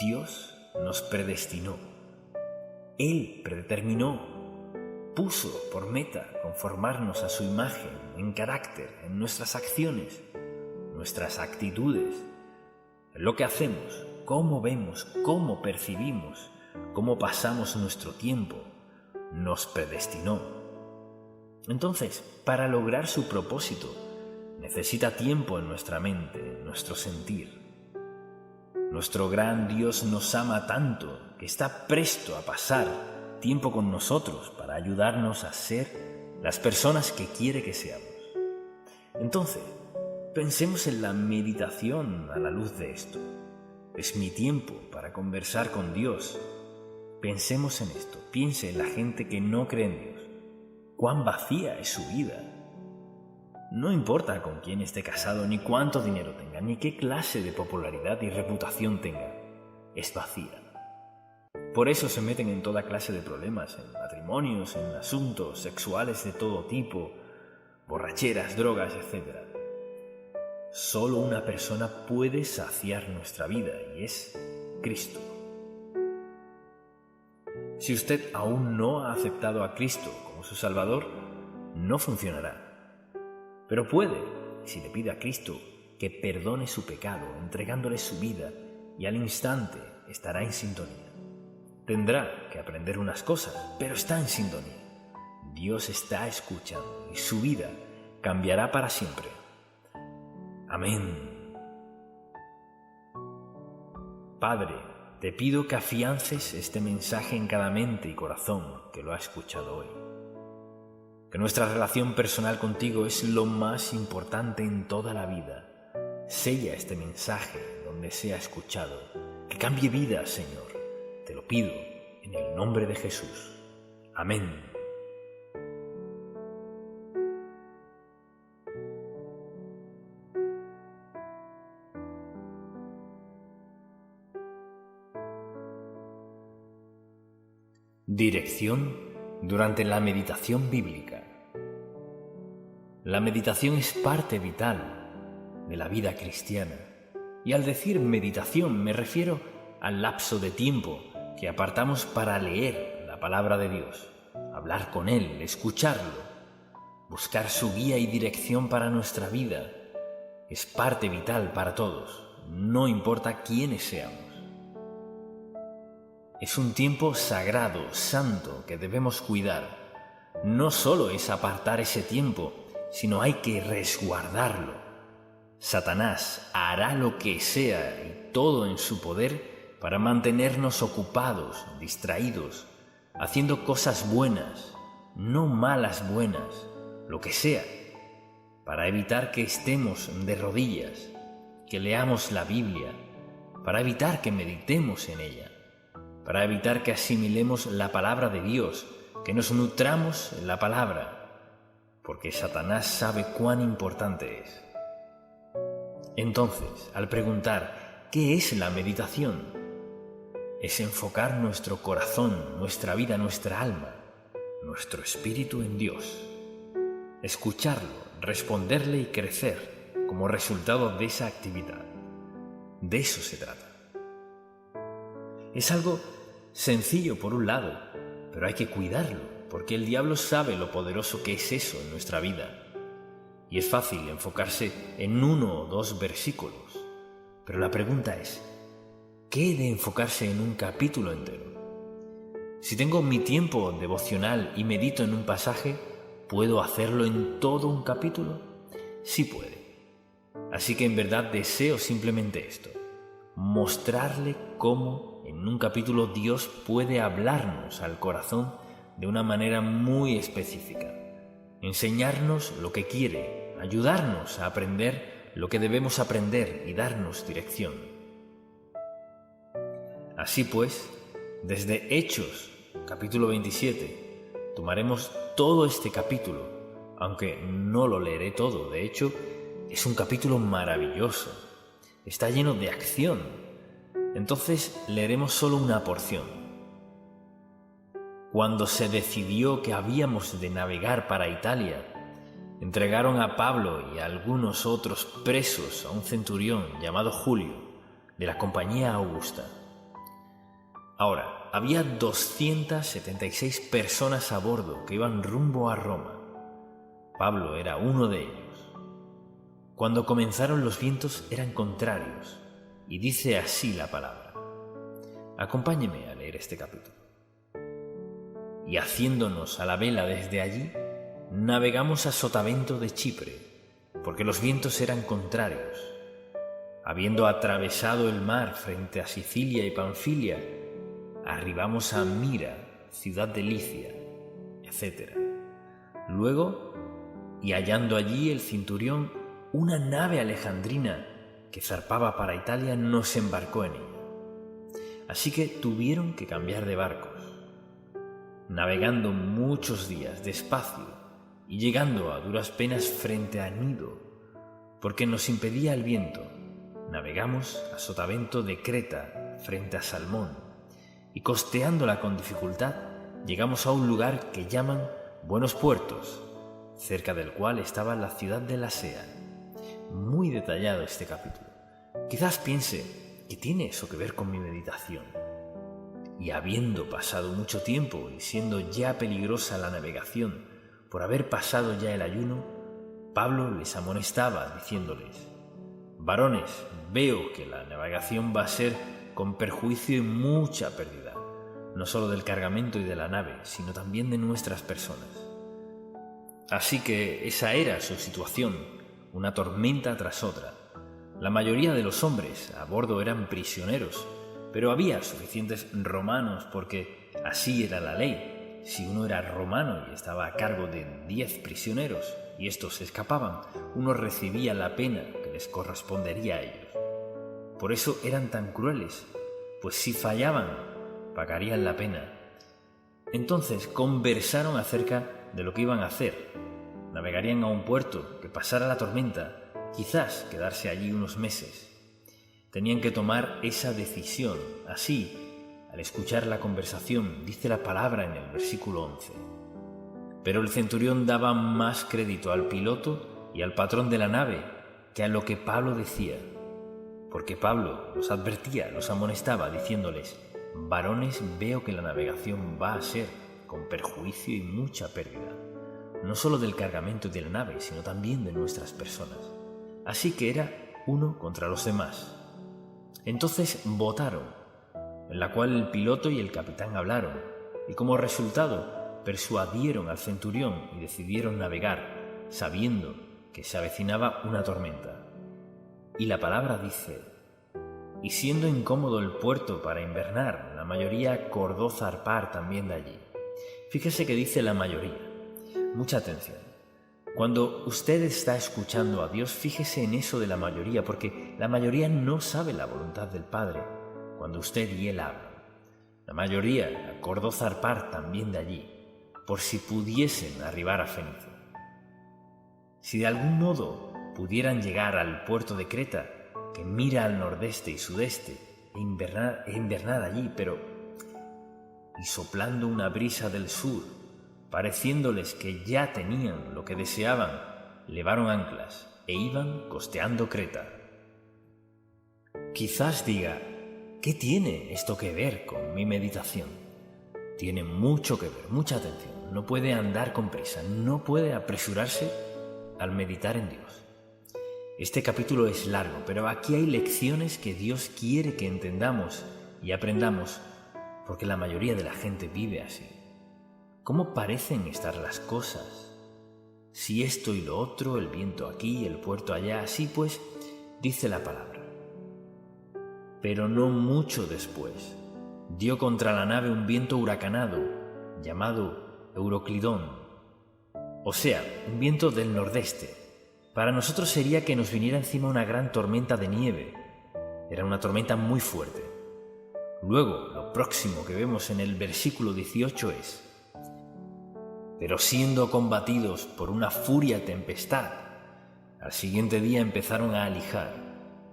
Dios nos predestinó. Él predeterminó, puso por meta conformarnos a su imagen en carácter, en nuestras acciones, nuestras actitudes, en lo que hacemos, cómo vemos, cómo percibimos, cómo pasamos nuestro tiempo. Nos predestinó. Entonces, para lograr su propósito, necesita tiempo en nuestra mente, en nuestro sentir. Nuestro gran Dios nos ama tanto que está presto a pasar tiempo con nosotros para ayudarnos a ser las personas que quiere que seamos. Entonces, pensemos en la meditación a la luz de esto. Es mi tiempo para conversar con Dios. Pensemos en esto. Piense en la gente que no cree en Dios. Cuán vacía es su vida. No importa con quién esté casado, ni cuánto dinero tenga, ni qué clase de popularidad y reputación tenga. Es vacía. Por eso se meten en toda clase de problemas, en matrimonios, en asuntos sexuales de todo tipo, borracheras, drogas, etc. Solo una persona puede saciar nuestra vida y es Cristo. Si usted aún no ha aceptado a Cristo como su Salvador, no funcionará. Pero puede, si le pide a Cristo que perdone su pecado, entregándole su vida, y al instante estará en sintonía. Tendrá que aprender unas cosas, pero está en sintonía. Dios está escuchando y su vida cambiará para siempre. Amén. Padre, te pido que afiances este mensaje en cada mente y corazón que lo ha escuchado hoy. Que nuestra relación personal contigo es lo más importante en toda la vida. Sella este mensaje donde sea escuchado. Que cambie vidas, Señor. Te lo pido en el nombre de Jesús. Amén. Dirección durante la meditación bíblica. La meditación es parte vital de la vida cristiana. Y al decir meditación me refiero al lapso de tiempo que apartamos para leer la palabra de Dios, hablar con Él, escucharlo, buscar su guía y dirección para nuestra vida. Es parte vital para todos, no importa quiénes seamos. Es un tiempo sagrado, santo, que debemos cuidar. No solo es apartar ese tiempo, sino hay que resguardarlo. Satanás hará lo que sea y todo en su poder para mantenernos ocupados, distraídos, haciendo cosas buenas, no malas buenas, lo que sea, para evitar que estemos de rodillas, que leamos la Biblia, para evitar que meditemos en ella, para evitar que asimilemos la palabra de Dios, que nos nutramos en la palabra, porque Satanás sabe cuán importante es. Entonces, al preguntar ¿qué es la meditación? Es enfocar nuestro corazón, nuestra vida, nuestra alma, nuestro espíritu en Dios, escucharlo, responderle y crecer como resultado de esa actividad. De eso se trata. Es algo sencillo por un lado, pero hay que cuidarlo, porque el diablo sabe lo poderoso que es eso en nuestra vida. Y es fácil enfocarse en 1 o 2 versículos, pero la pregunta es, ¿qué he de enfocarse en un capítulo entero? Si tengo mi tiempo devocional y medito en un pasaje, ¿puedo hacerlo en todo un capítulo? Sí puede. Así que en verdad deseo simplemente esto, mostrarle cómo en un capítulo Dios puede hablarnos al corazón de una manera muy específica, enseñarnos lo que quiere, ayudarnos a aprender lo que debemos aprender y darnos dirección. Así pues, desde Hechos, capítulo 27, tomaremos todo este capítulo, aunque no lo leeré todo. De hecho, es un capítulo maravilloso, está lleno de acción. Entonces leeremos solo una porción. Cuando se decidió que habíamos de navegar para Italia, entregaron a Pablo y a algunos otros presos a un centurión llamado Julio, de la compañía Augusta. Ahora, había 276 personas a bordo que iban rumbo a Roma. Pablo era uno de ellos. Cuando comenzaron los vientos eran contrarios, y dice así la palabra. Acompáñeme a leer este capítulo. Y haciéndonos a la vela desde allí, navegamos a Sotavento de Chipre, porque los vientos eran contrarios. Habiendo atravesado el mar frente a Sicilia y Panfilia, arribamos a Mira, ciudad de Licia, etc. Luego, y hallando allí el centurión una nave alejandrina que zarpaba para Italia, nos embarcó en ella. Así que tuvieron que cambiar de barcos, navegando muchos días despacio y llegando a duras penas frente a Gnido, porque nos impedía el viento. Navegamos a Sotavento de Creta frente a Salmón, y costeándola con dificultad llegamos a un lugar que llaman Buenos Puertos, cerca del cual estaba la ciudad de Lasea. Muy detallado este capítulo. Quizás piense que tiene eso que ver con mi meditación. Y habiendo pasado mucho tiempo y siendo ya peligrosa la navegación por haber pasado ya el ayuno, Pablo les amonestaba diciéndoles: varones, veo que la navegación va a ser con perjuicio y mucha pérdida, no solo del cargamento y de la nave, sino también de nuestras personas. Así que esa era su situación, una tormenta tras otra. La mayoría de los hombres a bordo eran prisioneros, pero había suficientes romanos porque así era la ley. Si uno era romano y estaba a cargo de 10 prisioneros y estos se escapaban, uno recibía la pena que les correspondería a ellos. Por eso eran tan crueles, pues si fallaban, pagarían la pena. Entonces conversaron acerca de lo que iban a hacer. Navegarían a un puerto, que pasara la tormenta, quizás quedarse allí unos meses. Tenían que tomar esa decisión. Así, al escuchar la conversación, dice la palabra en el versículo 11. Pero el centurión daba más crédito al piloto y al patrón de la nave que a lo que Pablo decía. Porque Pablo los advertía, los amonestaba, diciéndoles: varones, veo que la navegación va a ser con perjuicio y mucha pérdida, no solo del cargamento de la nave, sino también de nuestras personas. Así que era uno contra los demás. Entonces votaron, en la cual el piloto y el capitán hablaron, y como resultado persuadieron al centurión y decidieron navegar, sabiendo que se avecinaba una tormenta. Y la palabra dice: y siendo incómodo el puerto para invernar, la mayoría acordó zarpar también de allí. Fíjese que dice la mayoría. Mucha atención. Cuando usted está escuchando a Dios, fíjese en eso de la mayoría, porque la mayoría no sabe la voluntad del Padre cuando usted y Él hablan. La mayoría acordó zarpar también de allí, por si pudiesen arribar a Fenice. Si de algún modo pudieran llegar al puerto de Creta, que mira al nordeste y sudeste, e invernar allí, y soplando una brisa del sur, pareciéndoles que ya tenían lo que deseaban, levaron anclas e iban costeando Creta. Quizás diga: ¿qué tiene esto que ver con mi meditación? Tiene mucho que ver, mucha atención. No puede andar con prisa, no puede apresurarse al meditar en Dios. Este capítulo es largo, pero aquí hay lecciones que Dios quiere que entendamos y aprendamos, porque la mayoría de la gente vive así. ¿Cómo parecen estar las cosas? Si esto y lo otro, el viento aquí, el puerto allá, así pues, dice la palabra. Pero no mucho después, dio contra la nave un viento huracanado llamado Euroclidón, o sea, un viento del nordeste. Para nosotros sería que nos viniera encima una gran tormenta de nieve. Era una tormenta muy fuerte. Luego, lo próximo que vemos en el versículo 18 es: pero siendo combatidos por una furia tempestad, al siguiente día empezaron a alijar,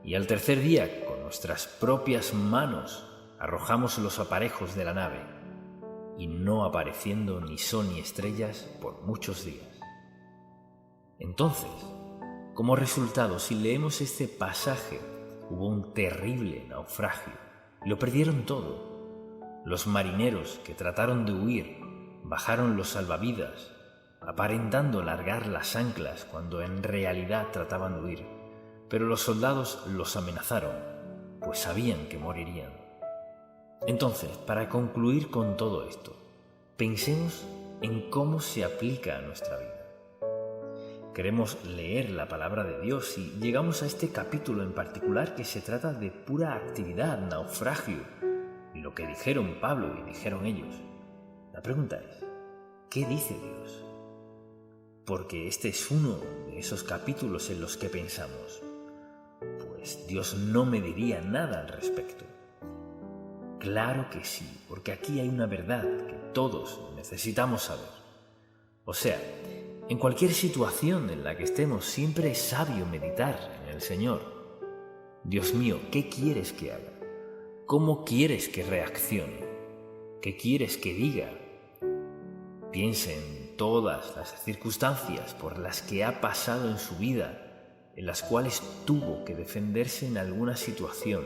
y al tercer día, con nuestras propias manos, arrojamos los aparejos de la nave, y no apareciendo ni sol ni estrellas por muchos días. Entonces, como resultado, si leemos este pasaje, hubo un terrible naufragio, y lo perdieron todo. Los marineros que trataron de huir bajaron los salvavidas, aparentando largar las anclas cuando en realidad trataban de huir, pero los soldados los amenazaron, pues sabían que morirían. Entonces, para concluir con todo esto, pensemos en cómo se aplica a nuestra vida. Queremos leer la palabra de Dios y llegamos a este capítulo en particular que se trata de pura actividad, naufragio, y lo que dijeron Pablo y dijeron ellos. La pregunta es, ¿qué dice Dios? Porque este es uno de esos capítulos en los que pensamos, pues Dios no me diría nada al respecto. Claro que sí, porque aquí hay una verdad que todos necesitamos saber. O sea, en cualquier situación en la que estemos, siempre es sabio meditar en el Señor. Dios mío, ¿qué quieres que haga? ¿Cómo quieres que reaccione? ¿Qué quieres que diga? Piense en todas las circunstancias por las que ha pasado en su vida, en las cuales tuvo que defenderse en alguna situación,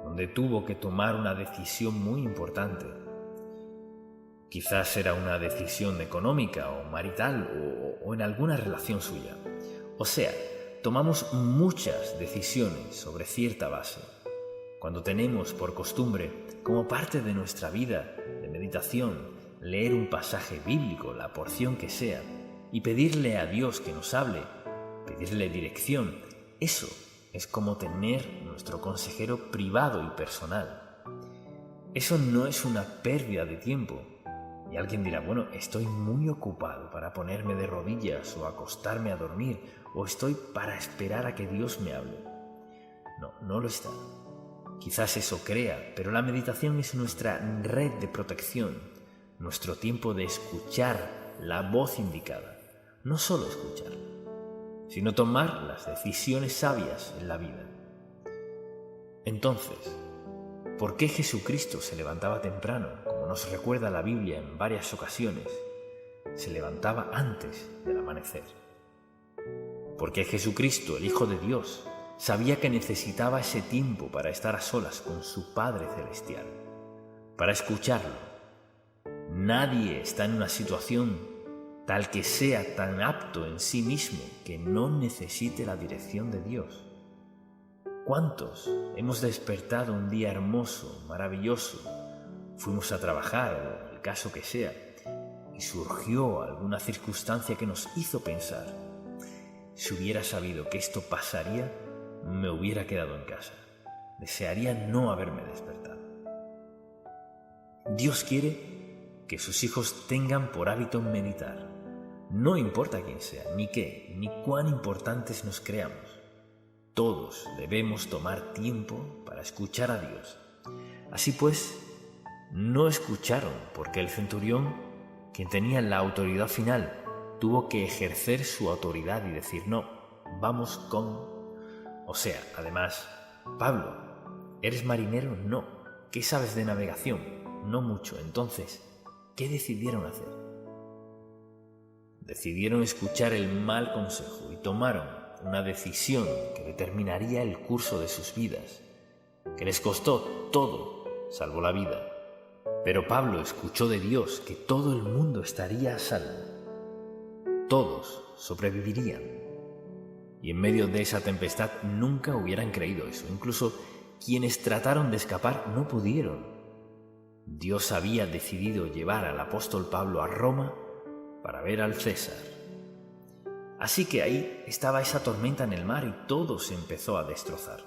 donde tuvo que tomar una decisión muy importante. Quizás era una decisión económica o marital o en alguna relación suya. O sea, tomamos muchas decisiones sobre cierta base. Cuando tenemos por costumbre, como parte de nuestra vida de meditación, leer un pasaje bíblico, la porción que sea, y pedirle a Dios que nos hable, pedirle dirección, eso es como tener nuestro consejero privado y personal. Eso no es una pérdida de tiempo. Y alguien dirá, bueno, estoy muy ocupado para ponerme de rodillas o acostarme a dormir, o estoy para esperar a que Dios me hable. No, no lo está. Quizás eso crea, pero la meditación es nuestra red de protección, nuestro tiempo de escuchar la voz indicada, no solo escucharla, sino tomar las decisiones sabias en la vida. Entonces, ¿por qué Jesucristo se levantaba temprano? Como nos recuerda la Biblia en varias ocasiones, se levantaba antes del amanecer. Porque Jesucristo, el Hijo de Dios, sabía que necesitaba ese tiempo para estar a solas con su Padre Celestial, para escucharlo. Nadie está en una situación tal que sea tan apto en sí mismo que no necesite la dirección de Dios. ¿Cuántos hemos despertado un día hermoso, maravilloso? Fuimos a trabajar, o el caso que sea, y surgió alguna circunstancia que nos hizo pensar: si hubiera sabido que esto pasaría, me hubiera quedado en casa. Desearía no haberme despertado. Dios quiere que sus hijos tengan por hábito meditar. No importa quién sea, ni qué, ni cuán importantes nos creamos. Todos debemos tomar tiempo para escuchar a Dios. Así pues, no escucharon porque el centurión, quien tenía la autoridad final, tuvo que ejercer su autoridad y decir: no, vamos con... O sea, además, Pablo, ¿eres marinero? No. ¿Qué sabes de navegación? No mucho. Entonces, ¿qué decidieron hacer? Decidieron escuchar el mal consejo y tomaron una decisión que determinaría el curso de sus vidas, que les costó todo, salvo la vida. Pero Pablo escuchó de Dios que todo el mundo estaría a salvo. Todos sobrevivirían. Y en medio de esa tempestad nunca hubieran creído eso. Incluso quienes trataron de escapar no pudieron. Dios había decidido llevar al apóstol Pablo a Roma para ver al César. Así que ahí estaba esa tormenta en el mar y todo se empezó a destrozar.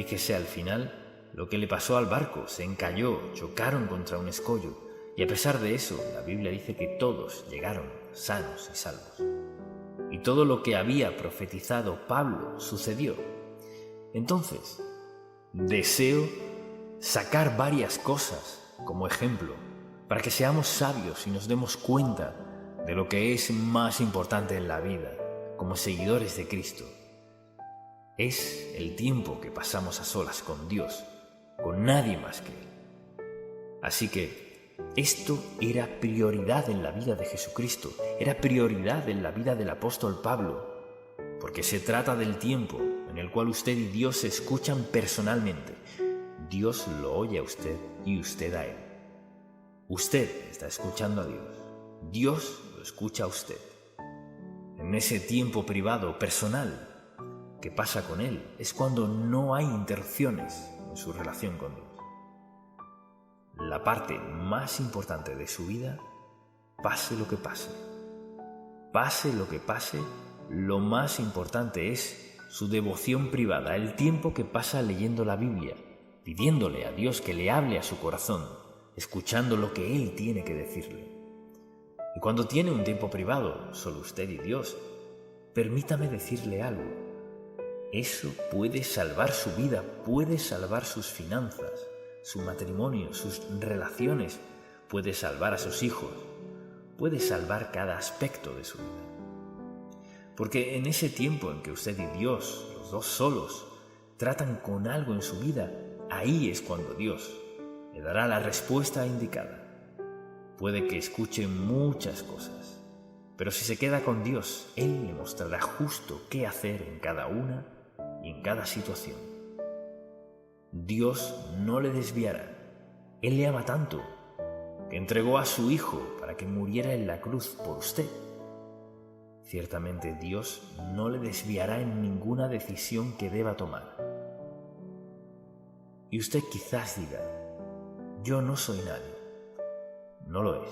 Fíjese al final lo que le pasó al barco. Se encalló, chocaron contra un escollo, y a pesar de eso, la Biblia dice que todos llegaron sanos y salvos. Y todo lo que había profetizado Pablo sucedió. Entonces, deseo sacar varias cosas como ejemplo para que seamos sabios y nos demos cuenta de lo que es más importante en la vida como seguidores de Cristo. Es el tiempo que pasamos a solas con Dios, con nadie más que Él. Así que esto era prioridad en la vida de Jesucristo, era prioridad en la vida del apóstol Pablo, porque se trata del tiempo en el cual usted y Dios se escuchan personalmente. Dios lo oye a usted y usted a Él. Usted está escuchando a Dios. Dios lo escucha a usted. En ese tiempo privado, personal, que pasa con Él, es cuando no hay interrupciones en su relación con Dios. La parte más importante de su vida, pase lo que pase. Pase lo que pase, lo más importante es su devoción privada, el tiempo que pasa leyendo la Biblia, pidiéndole a Dios que le hable a su corazón, escuchando lo que Él tiene que decirle. Y cuando tiene un tiempo privado, solo usted y Dios, permítame decirle algo. Eso puede salvar su vida, puede salvar sus finanzas, su matrimonio, sus relaciones, puede salvar a sus hijos, puede salvar cada aspecto de su vida. Porque en ese tiempo en que usted y Dios, los dos solos, tratan con algo en su vida, ahí es cuando Dios le dará la respuesta indicada. Puede que escuche muchas cosas, pero si se queda con Dios, Él le mostrará justo qué hacer en cada una y en cada situación. Dios no le desviará. Él le ama tanto que entregó a su Hijo para que muriera en la cruz por usted. Ciertamente Dios no le desviará en ninguna decisión que deba tomar. Y usted quizás diga, yo no soy nadie. No lo es.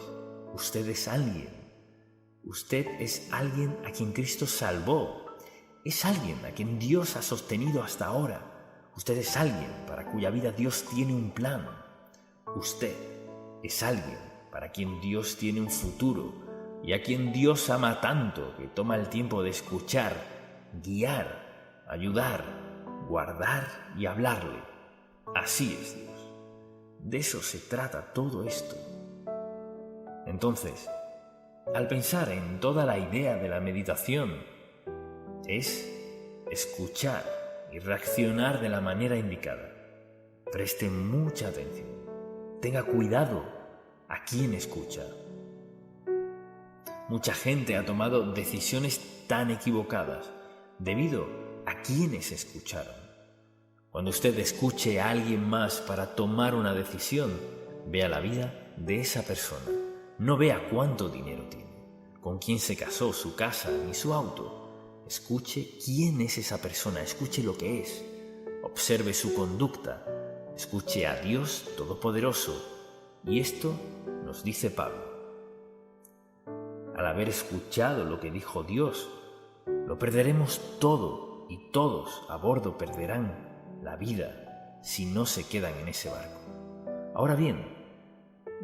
Usted es alguien. Usted es alguien a quien Cristo salvó. Es alguien a quien Dios ha sostenido hasta ahora. Usted es alguien para cuya vida Dios tiene un plan. Usted es alguien para quien Dios tiene un futuro y a quien Dios ama tanto que toma el tiempo de escuchar, guiar, ayudar, guardar y hablarle. Así es Dios. De eso se trata todo esto. Entonces, al pensar en toda la idea de la meditación, es escuchar y reaccionar de la manera indicada. Preste mucha atención. Tenga cuidado a quién escucha. Mucha gente ha tomado decisiones tan equivocadas debido a quienes escucharon. Cuando usted escuche a alguien más para tomar una decisión, vea la vida de esa persona. No vea cuánto dinero tiene, con quién se casó, su casa ni su auto. Escuche quién es esa persona, escuche lo que es. Observe su conducta, escuche a Dios Todopoderoso. Y esto nos dice Pablo. Al haber escuchado lo que dijo Dios, lo perderemos todo y todos a bordo perderán la vida si no se quedan en ese barco. Ahora bien,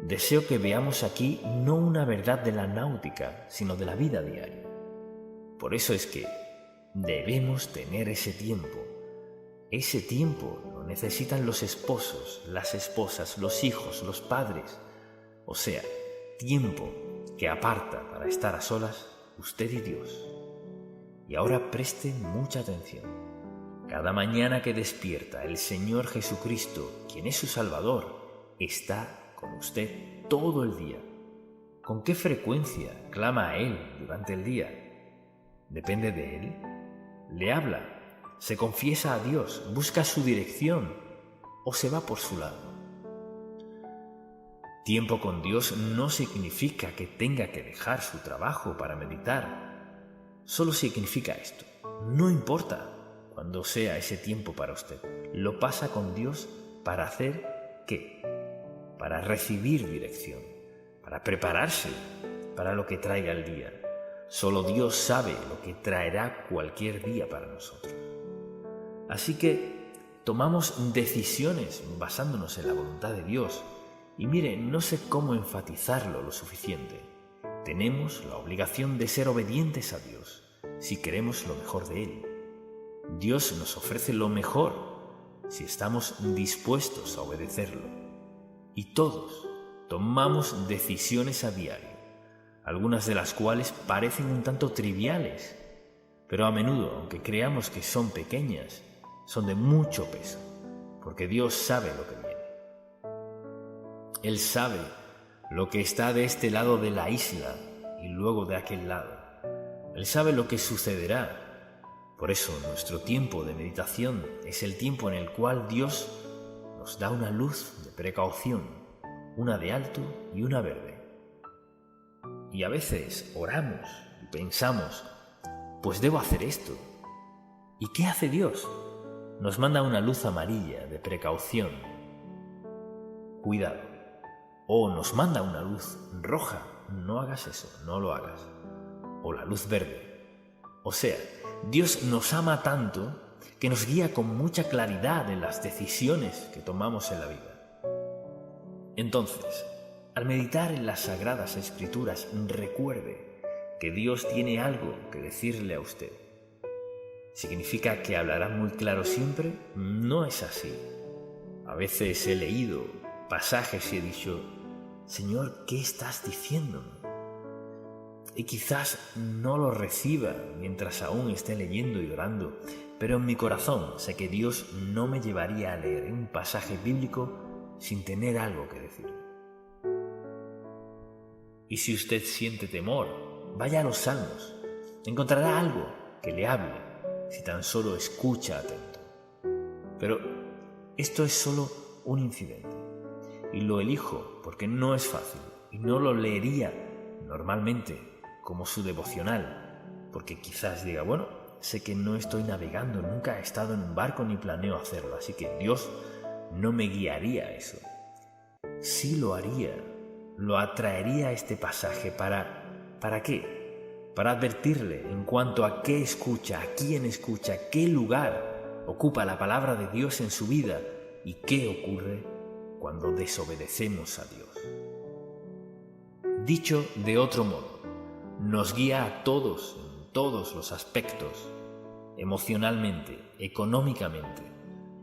deseo que veamos aquí no una verdad de la náutica, sino de la vida diaria. Por eso es que debemos tener ese tiempo. Ese tiempo lo necesitan los esposos, las esposas, los hijos, los padres. O sea, tiempo que aparta para estar a solas usted y Dios. Y ahora preste mucha atención. Cada mañana que despierta, el Señor Jesucristo, quien es su Salvador, está con usted todo el día. ¿Con qué frecuencia clama a Él durante el día? ¿Depende de Él? ¿Le habla? ¿Se confiesa a Dios? ¿Busca su dirección? ¿O se va por su lado? Tiempo con Dios no significa que tenga que dejar su trabajo para meditar. Solo significa esto. No importa cuándo sea ese tiempo para usted. Lo pasa con Dios para hacer ¿qué? Para recibir dirección, para prepararse para lo que traiga el día. Solo Dios sabe lo que traerá cualquier día para nosotros. Así que tomamos decisiones basándonos en la voluntad de Dios. Y mire, no sé cómo enfatizarlo lo suficiente. Tenemos la obligación de ser obedientes a Dios si queremos lo mejor de Él. Dios nos ofrece lo mejor si estamos dispuestos a obedecerlo. Y todos tomamos decisiones a diario, algunas de las cuales parecen un tanto triviales, pero a menudo, aunque creamos que son pequeñas, son de mucho peso, porque Dios sabe lo que viene. Él sabe lo que está de este lado de la isla y luego de aquel lado. Él sabe lo que sucederá. Por eso nuestro tiempo de meditación es el tiempo en el cual Dios nos da una luz de precaución, una de alto y una verde. Y a veces oramos y pensamos, pues debo hacer esto. ¿Y qué hace Dios? Nos manda una luz amarilla de precaución. Cuidado. O nos manda una luz roja. No hagas eso, no lo hagas. O la luz verde. O sea, Dios nos ama tanto que nos guía con mucha claridad en las decisiones que tomamos en la vida. Entonces, al meditar en las Sagradas Escrituras, recuerde que Dios tiene algo que decirle a usted. ¿Significa que hablará muy claro siempre? No es así. A veces he leído pasajes y he dicho, Señor, ¿qué estás diciéndome? Y quizás no lo reciba mientras aún esté leyendo y orando, pero en mi corazón sé que Dios no me llevaría a leer un pasaje bíblico sin tener algo que decir. Y si usted siente temor, vaya a los Salmos. Encontrará algo que le hable si tan solo escucha atento. Pero esto es solo un incidente. Y lo elijo porque no es fácil y no lo leería normalmente como su devocional, porque quizás diga, bueno, sé que no estoy navegando, nunca he estado en un barco ni planeo hacerlo, así que Dios no me guiaría a eso. Sí lo haría, lo atraería a este pasaje ¿para qué? Para advertirle en cuanto a qué escucha, a quién escucha, qué lugar ocupa la palabra de Dios en su vida y qué ocurre cuando desobedecemos a Dios. Dicho de otro modo, nos guía a todos en todos los aspectos, emocionalmente, económicamente,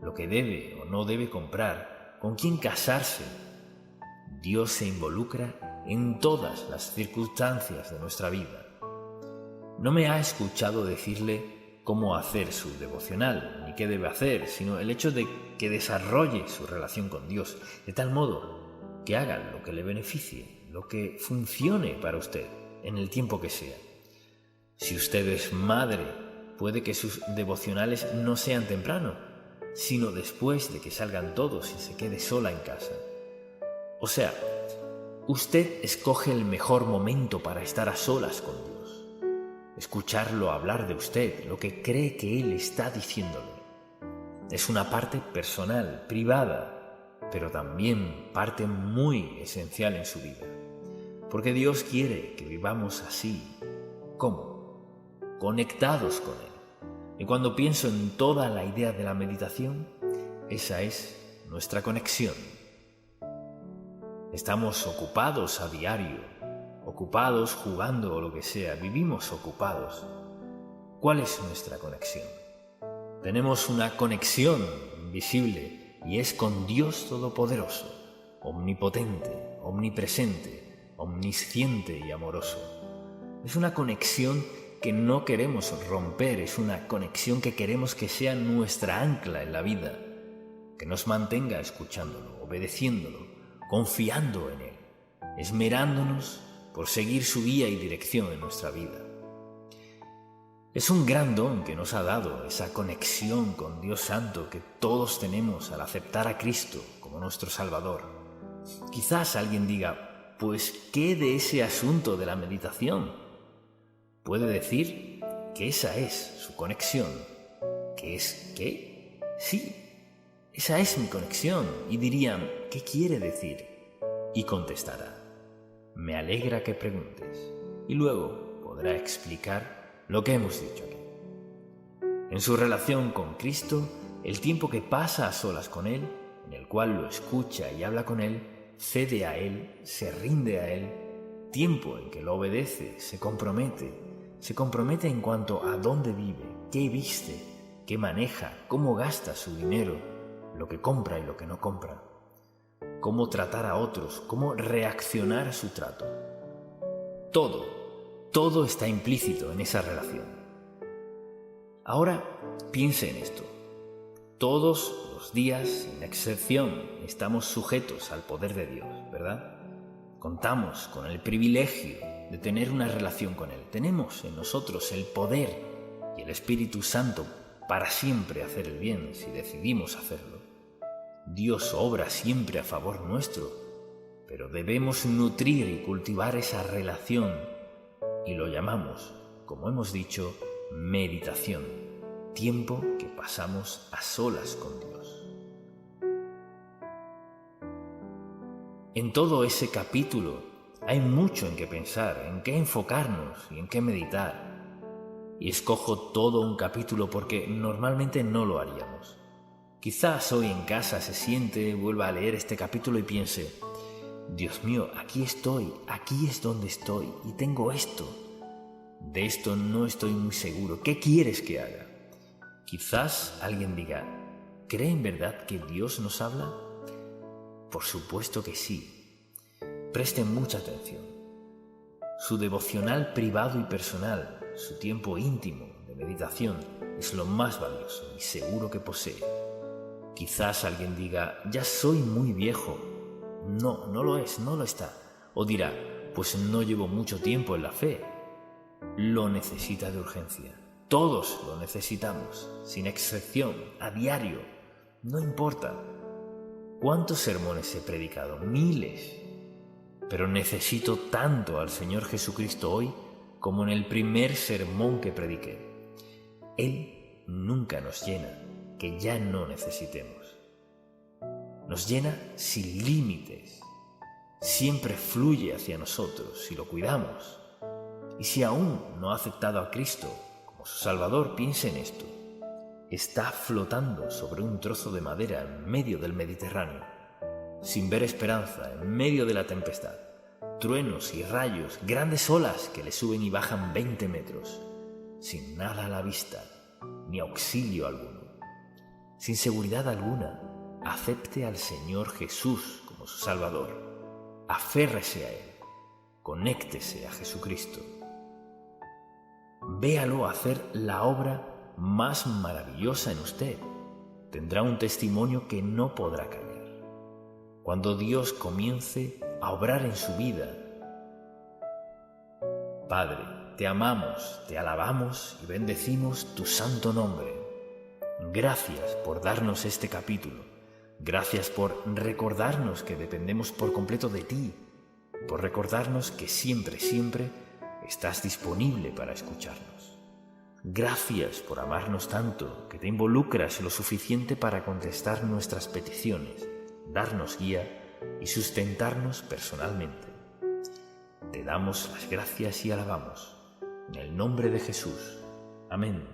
lo que debe o no debe comprar, con quién casarse. Dios se involucra en todas las circunstancias de nuestra vida. No me ha escuchado decirle cómo hacer su devocional, ni qué debe hacer, sino el hecho de que desarrolle su relación con Dios, de tal modo que haga lo que le beneficie, lo que funcione para usted en el tiempo que sea. Si usted es madre, puede que sus devocionales no sean temprano, sino después de que salgan todos y se quede sola en casa. O sea, usted escoge el mejor momento para estar a solas con Dios. Escucharlo hablar de usted, lo que cree que Él está diciéndole. Es una parte personal, privada, pero también parte muy esencial en su vida. Porque Dios quiere que vivamos así. ¿Cómo? Conectados con Él. Y cuando pienso en toda la idea de la meditación, esa es nuestra conexión. Estamos ocupados a diario, ocupados jugando o lo que sea, vivimos ocupados. ¿Cuál es nuestra conexión? Tenemos una conexión invisible y es con Dios Todopoderoso, omnipotente, omnipresente, omnisciente y amoroso. Es una conexión que no queremos romper, es una conexión que queremos que sea nuestra ancla en la vida, que nos mantenga escuchándolo, obedeciéndolo, confiando en Él, esmerándonos por seguir su guía y dirección en nuestra vida. Es un gran don que nos ha dado esa conexión con Dios Santo que todos tenemos al aceptar a Cristo como nuestro Salvador. Quizás alguien diga, pues, ¿qué de ese asunto de la meditación? Puede decir que esa es su conexión. ¿Qué es qué? Sí, esa es mi conexión. Y dirían, ¿qué quiere decir? Y contestará, me alegra que preguntes. Y luego podrá explicar lo que hemos dicho aquí. En su relación con Cristo el tiempo que pasa a solas con Él, en el cual lo escucha y habla con Él, cede a Él, se rinde a Él, tiempo en que lo obedece, se compromete en cuanto a dónde vive, qué viste, qué maneja, cómo gasta su dinero, lo que compra y lo que no compra, cómo tratar a otros, cómo reaccionar a su trato. Todo está implícito en esa relación. Ahora piense en esto. Todos los días, sin excepción, estamos sujetos al poder de Dios, ¿verdad? Contamos con el privilegio de tener una relación con Él. Tenemos en nosotros el poder y el Espíritu Santo para siempre hacer el bien si decidimos hacerlo. Dios obra siempre a favor nuestro, pero debemos nutrir y cultivar esa relación y lo llamamos, como hemos dicho, meditación, tiempo que pasamos a solas con Dios. En todo ese capítulo hay mucho en qué pensar, en qué enfocarnos y en qué meditar. Y escojo todo un capítulo porque normalmente no lo haríamos. Quizás hoy en casa se siente, vuelva a leer este capítulo y piense: Dios mío, aquí estoy, aquí es donde estoy y tengo esto. De esto no estoy muy seguro. ¿Qué quieres que haga? Quizás alguien diga: ¿cree en verdad que Dios nos habla? Por supuesto que sí. Presten mucha atención. Su devocional privado y personal, su tiempo íntimo de meditación, es lo más valioso y seguro que posee. Quizás alguien diga: ya soy muy viejo. No lo es, no lo está. O dirá: pues no llevo mucho tiempo en la fe. Lo necesita de urgencia. Todos lo necesitamos, sin excepción, a diario. No importa. ¿Cuántos sermones he predicado? Miles. Pero necesito tanto al Señor Jesucristo hoy como en el primer sermón que prediqué. Él nunca nos llena, que ya no necesitemos. Nos llena sin límites. Siempre fluye hacia nosotros si lo cuidamos. Y si aún no ha aceptado a Cristo como su Salvador, piense en esto. Está flotando sobre un trozo de madera en medio del Mediterráneo, sin ver esperanza, en medio de la tempestad, truenos y rayos, grandes olas que le suben y bajan 20 metros, sin nada a la vista, ni auxilio alguno. Sin seguridad alguna, acepte al Señor Jesús como su Salvador. Aférrese a Él, conéctese a Jesucristo. Véalo hacer la obra más maravillosa en usted. Tendrá un testimonio que no podrá callar. Cuando Dios comience a obrar en su vida. Padre, te amamos, te alabamos y bendecimos tu santo nombre. Gracias por darnos este capítulo. Gracias por recordarnos que dependemos por completo de ti, por recordarnos que siempre estás disponible para escucharnos. Gracias por amarnos tanto, que te involucras lo suficiente para contestar nuestras peticiones, darnos guía y sustentarnos personalmente. Te damos las gracias y alabamos. En el nombre de Jesús. Amén.